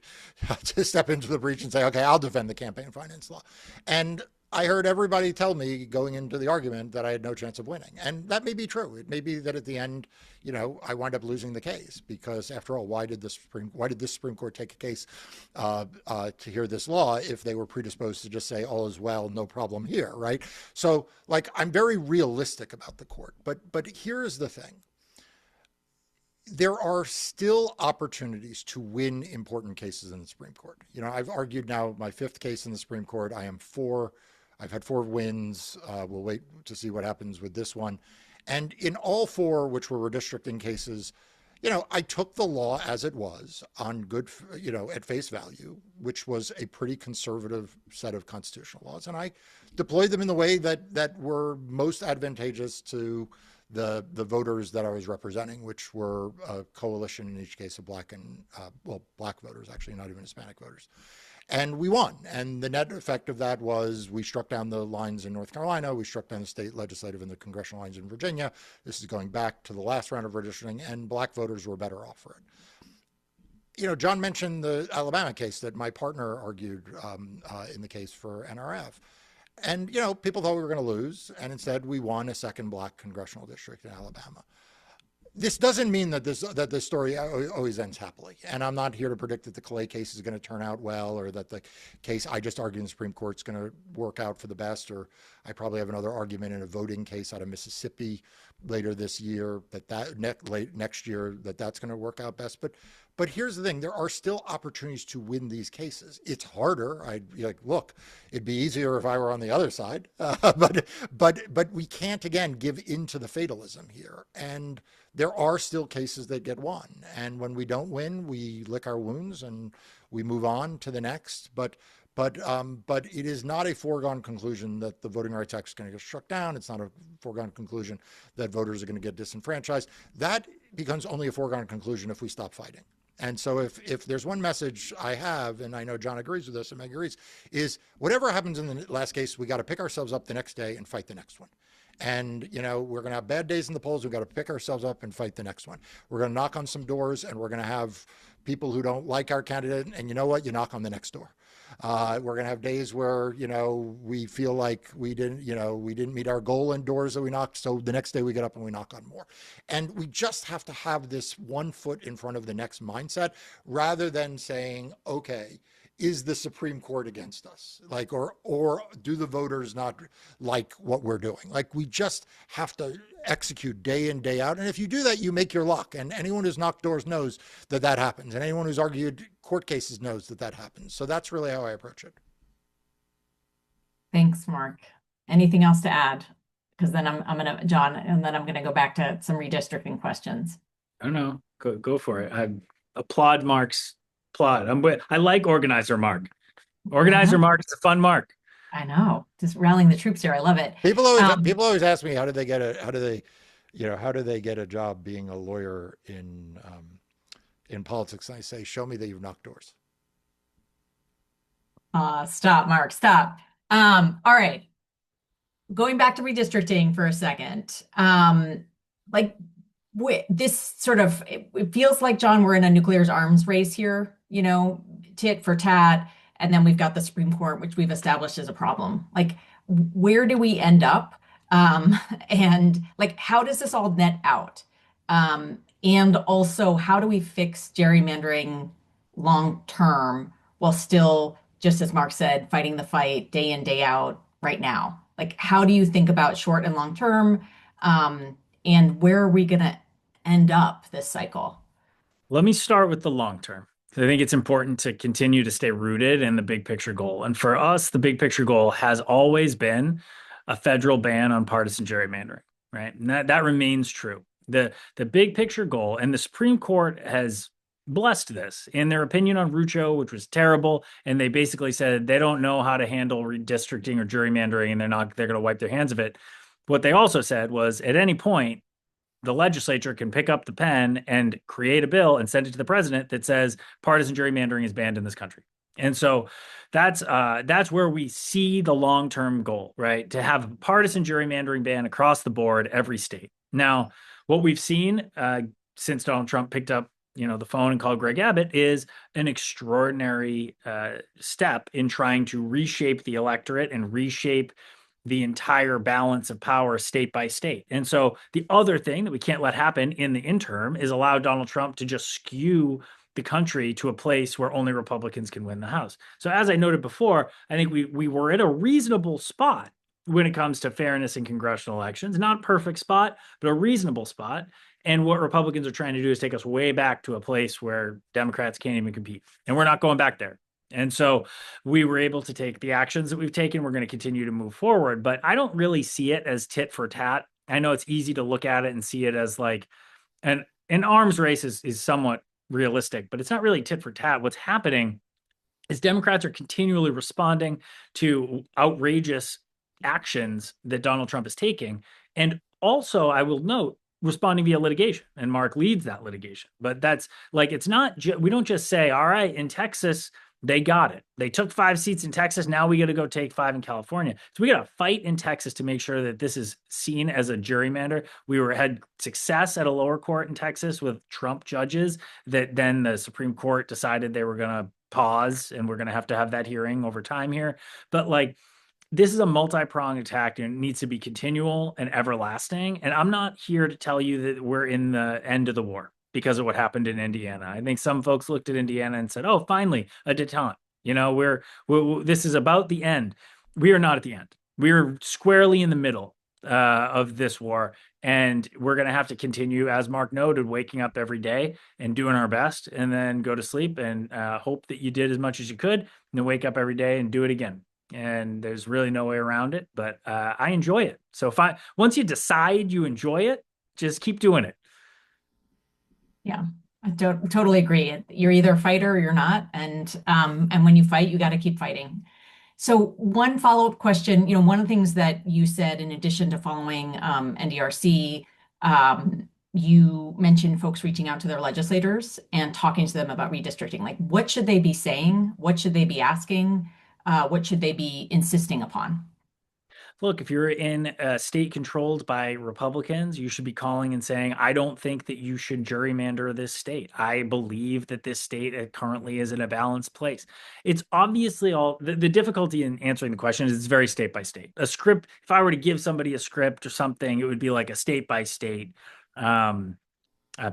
to step into the breach and say, okay, I'll defend the campaign finance law. And I heard everybody tell me going into the argument that I had no chance of winning. And that may be true. It may be that at the end, I wind up losing the case because after all, why did this Supreme Court take a case to hear this law if they were predisposed to just say all is well, no problem here, right? So like I'm very realistic about the court, but here's the thing. There are still opportunities to win important cases in the Supreme Court. I've argued now my fifth case in the Supreme Court. I've had four wins. We'll wait to see what happens with this one. And in all four, which were redistricting cases, I took the law as it was on good, at face value, which was a pretty conservative set of constitutional laws. And I deployed them in the way that were most advantageous to the voters that I was representing, which were a coalition in each case of black voters, actually, not even Hispanic voters. And we won. And the net effect of that was we struck down the lines in North Carolina. We struck down the state legislative and the congressional lines in Virginia. This is going back to the last round of redistricting, and black voters were better off for it. John mentioned the Alabama case that my partner argued in the case for NRF. And, people thought we were going to lose. And instead, we won a second black congressional district in Alabama. This doesn't mean that this story always ends happily. And I'm not here to predict that the Clay case is going to turn out well, or that the case I just argued in the Supreme Court is going to work out for the best, or I probably have another argument in a voting case out of Mississippi later this year next year that's going to work out best. But here's the thing: there are still opportunities to win these cases. It's harder. Look, it'd be easier if I were on the other side, but we can't again give in to the fatalism here. And there are still cases that get won. And when we don't win, we lick our wounds and we move on to the next. But it is not a foregone conclusion that the Voting Rights Act is going to get struck down. It's not a foregone conclusion that voters are going to get disenfranchised. That becomes only a foregone conclusion if we stop fighting. And so if there's one message I have, and I know John agrees with this and Meg agrees, is whatever happens in the last case, we got to pick ourselves up the next day and fight the next one. And, we're going to have bad days in the polls. We've got to pick ourselves up and fight the next one. We're going to knock on some doors, and we're going to have people who don't like our candidate. And you know what? You knock on the next door. We're going to have days where, we feel like we didn't meet our goal in doors that we knocked. So the next day we get up and we knock on more. And we just have to have this one foot in front of the next mindset rather than saying, okay, is the Supreme Court against us? Or do the voters not like what we're doing? We just have to execute day in, day out. And if you do that, you make your luck. And anyone who's knocked doors knows that happens. And anyone who's argued court cases knows that happens. So that's really how I approach it. Thanks, Mark. Anything else to add? Because then I'm gonna, John, and then I'm gonna go back to some redistricting questions. I don't know. Go for it. I applaud Mark's plot. I like organizer Mark. Organizer Mark is a fun Mark. I know. Just rallying the troops here. I love it. People always ask me how do they get a job being a lawyer in politics? And I say, show me that you've knocked doors. Stop, Mark. Stop. All right. Going back to redistricting for a second. This sort of, it feels like, John, we're in a nuclear arms race here, tit for tat. And then we've got the Supreme Court, which we've established as a problem. Where do we end up? And how does this all net out? And also, how do we fix gerrymandering long term while still, just as Mark said, fighting the fight day in, day out right now? How do you think about short and long term? And where are we going to end up this cycle? Let me start with the long term. I think it's important to continue to stay rooted in the big picture goal. And for us, the big picture goal has always been a federal ban on partisan gerrymandering, right? And that remains true. The big picture goal, and the Supreme Court has blessed this in their opinion on Rucho, which was terrible. And they basically said they don't know how to handle redistricting or gerrymandering, and they're going to wipe their hands of it. What they also said was, at any point, the legislature can pick up the pen and create a bill and send it to the president that says partisan gerrymandering is banned in this country. And so that's where we see the long-term goal, right? To have a partisan gerrymandering ban across the board, every state. Now, what we've seen since Donald Trump picked up the phone and called Greg Abbott is an extraordinary step in trying to reshape the electorate and reshape the entire balance of power state by state. And so the other thing that we can't let happen in the interim is allow Donald Trump to just skew the country to a place where only Republicans can win the House. So as I noted before, I think we were at a reasonable spot when it comes to fairness in congressional elections. Not a perfect spot, but a reasonable spot. And what Republicans are trying to do is take us way back to a place where Democrats can't even compete. And we're not going back there. And so we were able to take the actions that we've taken. We're going to continue to move forward, but I don't really see it as tit for tat. I know it's easy to look at it and see it as an arms race is somewhat realistic, but it's not really tit for tat. What's happening is Democrats are continually responding to outrageous actions that Donald Trump is taking. And also, I will note, responding via litigation, and Mark leads that litigation. But that's it's not, we don't just say, all right, in Texas, they got it. They took 5 seats in Texas. Now we got to go take 5 in California. So we got to fight in Texas to make sure that this is seen as a gerrymander. We had success at a lower court in Texas with Trump judges that then the Supreme Court decided they were going to pause, and we're going to have that hearing over time here. But this is a multi-pronged attack, and it needs to be continual and everlasting. And I'm not here to tell you that we're in the end of the war because of what happened in Indiana. I think some folks looked at Indiana and said, "Oh, finally, a detente." This is about the end. We are not at the end. We're squarely in the middle of this war, and we're going to have to continue, as Mark noted, waking up every day and doing our best, and then go to sleep and hope that you did as much as you could, and then wake up every day and do it again. And there's really no way around it, but I enjoy it. So once you decide you enjoy it, just keep doing it. Yeah, I totally agree. You're either a fighter or you're not. And when you fight, you got to keep fighting. So one follow-up question, one of the things that you said, in addition to following NDRC, you mentioned folks reaching out to their legislators and talking to them about redistricting. Like, what should they be saying? What should they be asking? What should they be insisting upon? Look, if you're in a state controlled by Republicans, you should be calling and saying, I don't think that you should gerrymander this state. I believe that this state currently is in a balanced place. It's obviously all the difficulty in answering the question is it's very state by state. A script, if I were to give somebody a script or something, it would be like a state by state.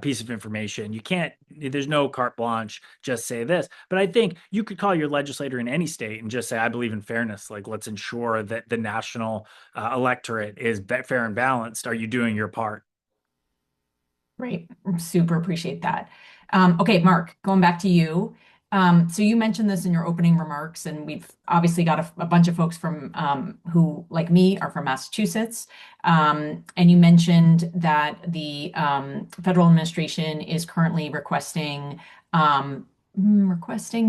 Piece of information. You can't, there's no carte blanche, just say this. But I think you could call your legislator in any state and just say, I believe in fairness. Like, let's ensure that the national electorate is fair and balanced. Are you doing your part? Great. Super appreciate that. Okay, Marc, going back to you. So you mentioned this in your opening remarks, and we've obviously got a bunch of folks from who, like me, are from Massachusetts. And you mentioned that the federal administration is currently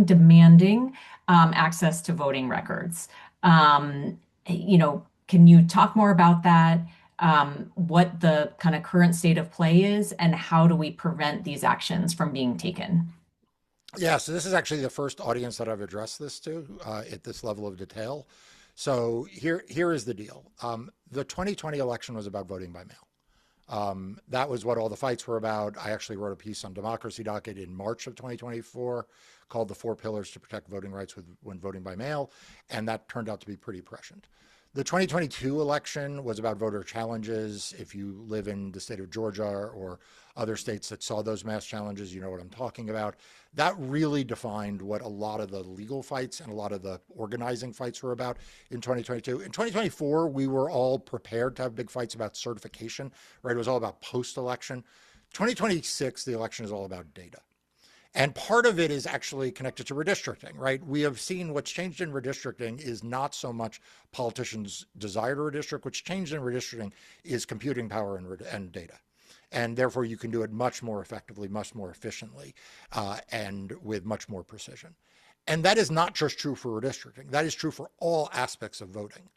demanding access to voting records. Can you talk more about that? What the kind of current state of play is, and how do we prevent these actions from being taken? Yeah, so this is actually the first audience that I've addressed this to at this level of detail. So here is the deal. The 2020 election was about voting by mail. That was what all the fights were about. I actually wrote a piece on Democracy Docket in March of 2024 called The Four Pillars to Protect Voting Rights when Voting by Mail, and that turned out to be pretty prescient. The 2022 election was about voter challenges. If you live in the state of Georgia or other states that saw those mass challenges, you know what I'm talking about. That really defined what a lot of the legal fights and a lot of the organizing fights were about in 2022. In 2024, we were all prepared to have big fights about certification, right? It was all about post-election. 2026, the election is all about data. And part of it is actually connected to redistricting, right? We have seen what's changed in redistricting is not so much politicians' desire to redistrict. What's changed in redistricting is computing power and data. And therefore, you can do it much more effectively, much more efficiently, and with much more precision. And that is not just true for redistricting. That is true for all aspects of voting.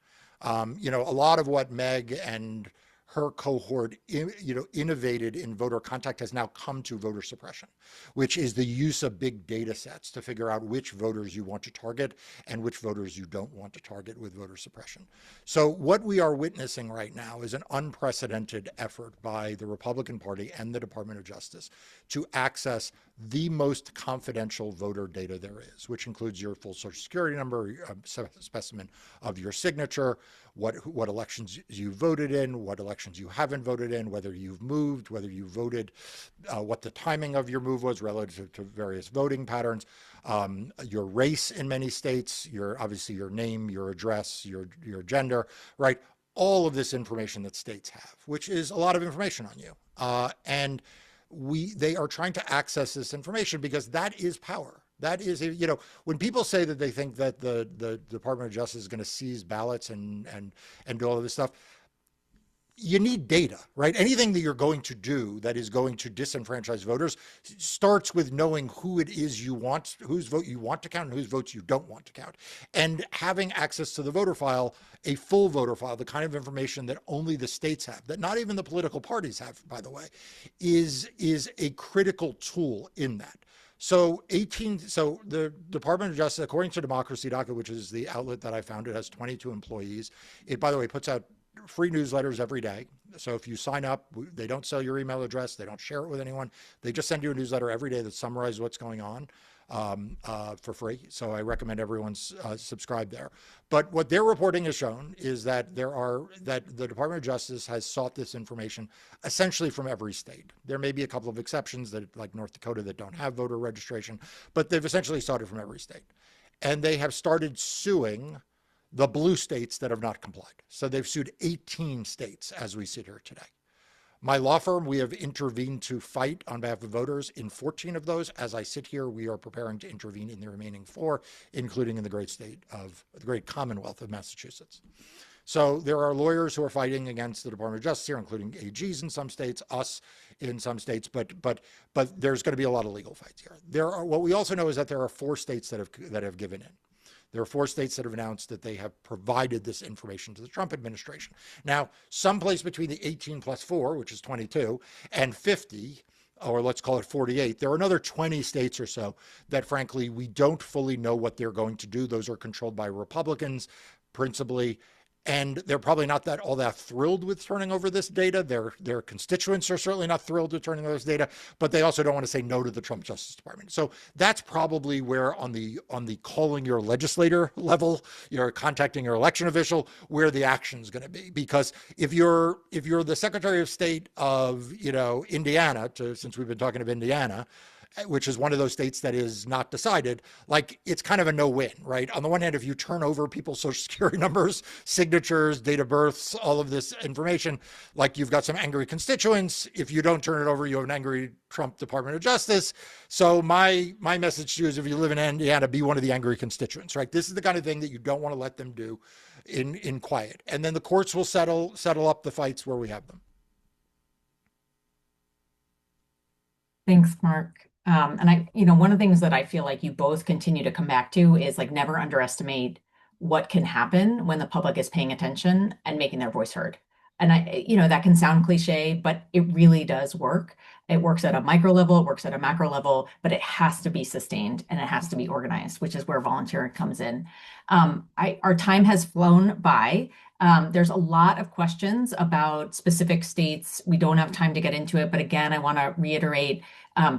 A lot of what Meg and her cohort, innovated in voter contact has now come to voter suppression, which is the use of big data sets to figure out which voters you want to target and which voters you don't want to target with voter suppression. So what we are witnessing right now is an unprecedented effort by the Republican Party and the Department of Justice to access the most confidential voter data there is, which includes your full Social Security number, a specimen of your signature, what elections you voted in, what elections you haven't voted in, whether you've moved, whether you voted, what the timing of your move was relative to various voting patterns, your race in many states, obviously your name, your address, your gender, right? All of this information that states have, which is a lot of information on you. And they are trying to access this information because that is power. That is, when people say that they think that the Department of Justice is going to seize ballots and do all of this stuff, you need data, right? Anything that you're going to do that is going to disenfranchise voters starts with knowing who it is whose vote you want to count and whose votes you don't want to count. And having access to the voter file, a full voter file, the kind of information that only the states have, that not even the political parties have, by the way, is a critical tool in that. So the Department of Justice, according to Democracy Docket, which is the outlet that I founded, has 22 employees. It, by the way, puts out free newsletters every day. So if you sign up, they don't sell your email address. They don't share it with anyone. They just send you a newsletter every day that summarizes what's going on for free. So I recommend everyone subscribe there. But what their reporting has shown is that that the Department of Justice has sought this information essentially from every state. There may be a couple of exceptions like North Dakota that don't have voter registration, but they've essentially sought it from every state. And they have started suing the blue states that have not complied. So they've sued 18 states as we sit here today. My law firm, we have intervened to fight on behalf of voters in 14 of those. As I sit here, we are preparing to intervene in the remaining 4, including in the great Commonwealth of Massachusetts. So there are lawyers who are fighting against the Department of Justice here, including AGs in some states, us in some states, but there's going to be a lot of legal fights here. What we also know is that there are 4 states that have given in. There are 4 states that have announced that they have provided this information to the Trump administration. Now, someplace between the 18 plus 4, which is 22, and 50, or let's call it 48, there are another 20 states or so that, frankly, we don't fully know what they're going to do. Those are controlled by Republicans, principally. And they're probably not all that thrilled with turning over this data. Their constituents are certainly not thrilled with turning over this data, but they also don't want to say no to the Trump Justice Department. So that's probably where on the calling your legislator level, you're contacting your election official, where the action is going to be. Because if you're the Secretary of State of Indiana, since we've been talking of Indiana, which is one of those states that is not decided, like it's kind of a no-win, right? On the one hand, if you turn over people's social security numbers, signatures, date of births, all of this information, like you've got some angry constituents. If you don't turn it over, you have an angry Trump Department of Justice. So my message to you is, if you live in Indiana, be one of the angry constituents, right? This is the kind of thing that you don't want to let them do in quiet. And then the courts will settle up the fights where we have them. Thanks, Mark. And one of the things that I feel like you both continue to come back to is like never underestimate what can happen when the public is paying attention and making their voice heard. And that can sound cliche, but it really does work. It works at a micro level, it works at a macro level, but it has to be sustained and it has to be organized, which is where volunteering comes in. Our time has flown by. There's a lot of questions about specific states. We don't have time to get into it, but again, I want to reiterate,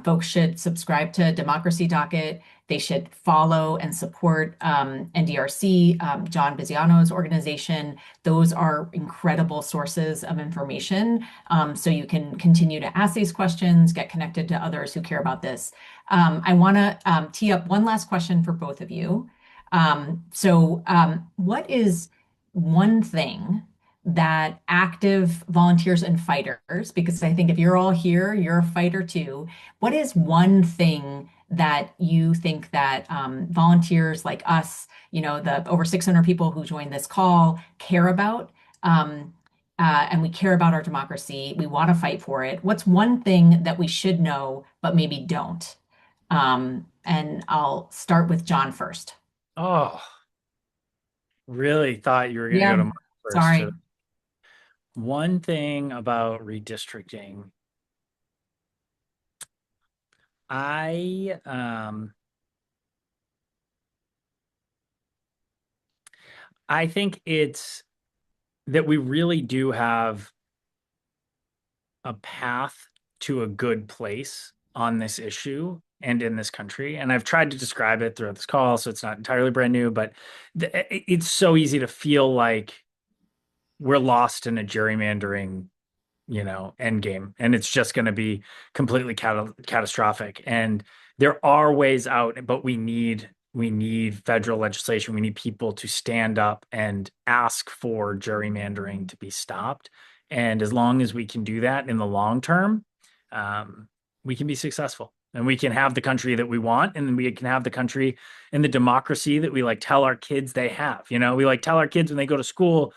folks should subscribe to Democracy Docket. They should follow and support NDRC, John Biziano's organization. Those are incredible sources of information. So you can continue to ask these questions, get connected to others who care about this. I want to tee up one last question for both of you. What is one thing that active volunteers and fighters, because I think if you're all here, you're a fighter too, what is one thing that you think that volunteers like us, the over 600 people who joined this call, care about? And we care about our democracy. We want to fight for it. What's one thing that we should know, but maybe don't? And I'll start with John first. Oh, really thought you were going to go to Mark first. Sorry. One thing about redistricting, I think it's that we really do have a path to a good place on this issue and in this country. And I've tried to describe it throughout this call, so it's not entirely brand new, but it's so easy to feel like we're lost in a gerrymandering, end game, and it's just going to be completely catastrophic. And there are ways out, but we need federal legislation. We need people to stand up and ask for gerrymandering to be stopped. And as long as we can do that in the long term, we can be successful, and we can have the country that we want, and we can have the country and the democracy that we tell our kids they have. We tell our kids when they go to school,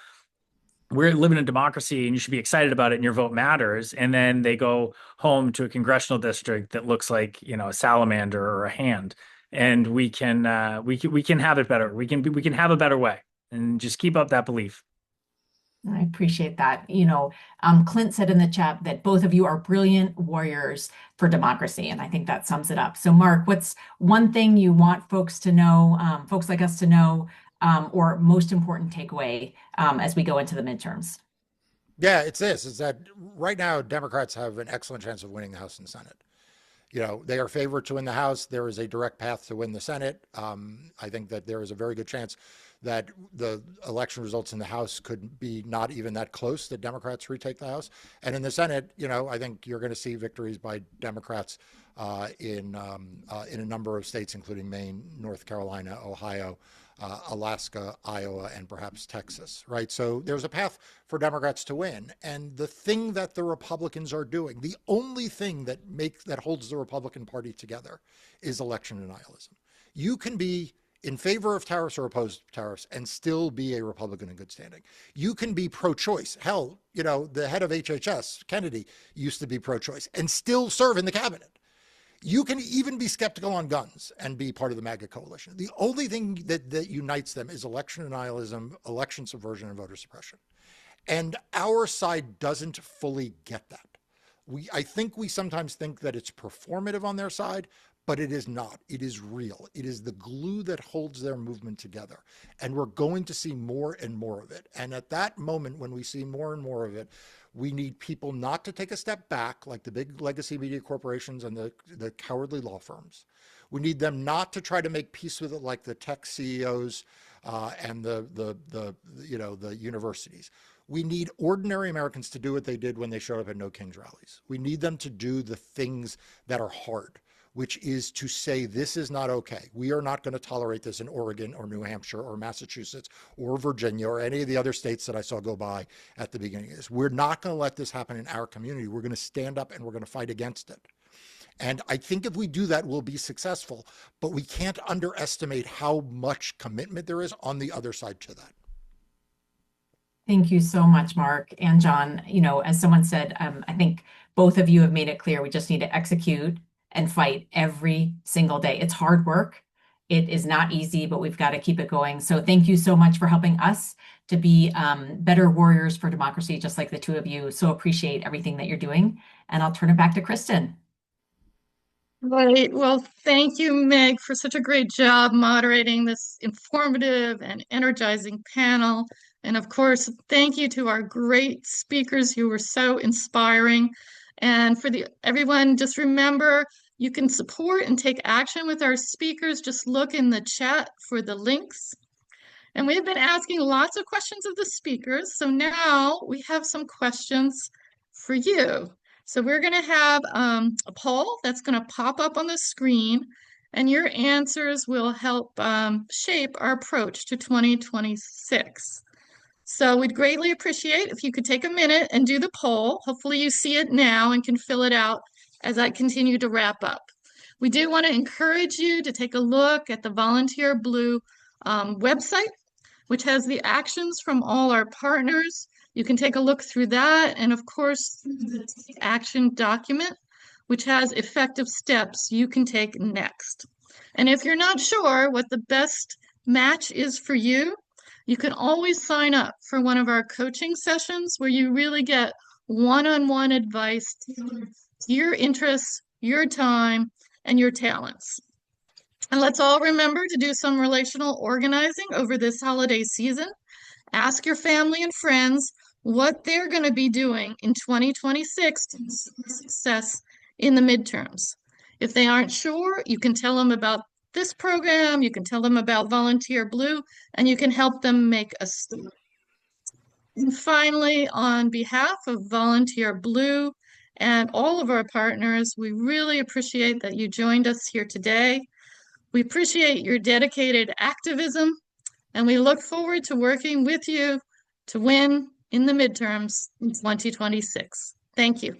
we're living in a democracy and you should be excited about it and your vote matters. And then they go home to a congressional district that looks like, a salamander or a hand. And we can have it better. We can have a better way, and just keep up that belief. I appreciate that. Clint said in the chat that both of you are brilliant warriors for democracy, and I think that sums it up. So Mark, what's one thing you want folks to know, folks like us to know, or most important takeaway as we go into the midterms? Yeah, it's that right now Democrats have an excellent chance of winning the House and the Senate. They are favored to win the House. There is a direct path to win the Senate. I think that there is a very good chance that the election results in the House could be not even that close, that Democrats retake the House. And in the Senate, I think you're going to see victories by Democrats in a number of states, including Maine, North Carolina, Ohio, Alaska, Iowa, and perhaps Texas, right? So there's a path for Democrats to win. And the thing that the Republicans are doing, the only thing that holds the Republican Party together, is election denialism. You can be in favor of tariffs or opposed to tariffs and still be a Republican in good standing. You can be pro-choice. Hell, the head of HHS, Kennedy, used to be pro-choice and still serve in the cabinet. You can even be skeptical on guns and be part of the MAGA coalition. The only thing that unites them is election denialism, election subversion, and voter suppression. And our side doesn't fully get that. I think we sometimes think that it's performative on their side, but it is not. It is real. It is the glue that holds their movement together. And we're going to see more and more of it. And at that moment, when we see more and more of it, we need people not to take a step back, like the big legacy media corporations and the cowardly law firms. We need them not to try to make peace with it, like the tech CEOs and the universities. We need ordinary Americans to do what they did when they showed up at No Kings rallies. We need them to do the things that are hard, which is to say, this is not okay. We are not going to tolerate this in Oregon or New Hampshire or Massachusetts or Virginia or any of the other states that I saw go by at the beginning of this. We're not going to let this happen in our community. We're going to stand up and we're going to fight against it. And I think if we do that, we'll be successful, but we can't underestimate how much commitment there is on the other side to that. Thank you so much, Mark and John. You know, as someone said, I think both of you have made it clear we just need to execute and fight every single day. It's hard work. It is not easy, but we've got to keep it going. So thank you so much for helping us to be better warriors for democracy, just like the two of you. So appreciate everything that you're doing. And I'll turn it back to Kristen. Right. Well, thank you, Meg, for such a great job moderating this informative and energizing panel. And of course, thank you to our great speakers who were so inspiring. And for everyone, just remember, you can support and take action with our speakers. Just look in the chat for the links. And we've been asking lots of questions of the speakers. So now we have some questions for you. So we're going to have a poll that's going to pop up on the screen, and your answers will help shape our approach to 2026. So we'd greatly appreciate if you could take a minute and do the poll. Hopefully you see it now and can fill it out as I continue to wrap up. We do want to encourage you to take a look at the Volunteer Blue website, which has the actions from all our partners. You can take a look through that, and of course, the action document, which has effective steps you can take next. And if you're not sure what the best match is for you, you can always sign up for one of our coaching sessions where you really get one-on-one advice to your interests, your time, and your talents. And let's all remember to do some relational organizing over this holiday season. Ask your family and friends what they're going to be doing in 2026 to success in the midterms. If they aren't sure, you can tell them about this program, you can tell them about Volunteer Blue, and you can help them make a start. And finally, on behalf of Volunteer Blue and all of our partners, we really appreciate that you joined us here today. We appreciate your dedicated activism, and we look forward to working with you to win in the midterms in 2026. Thank you.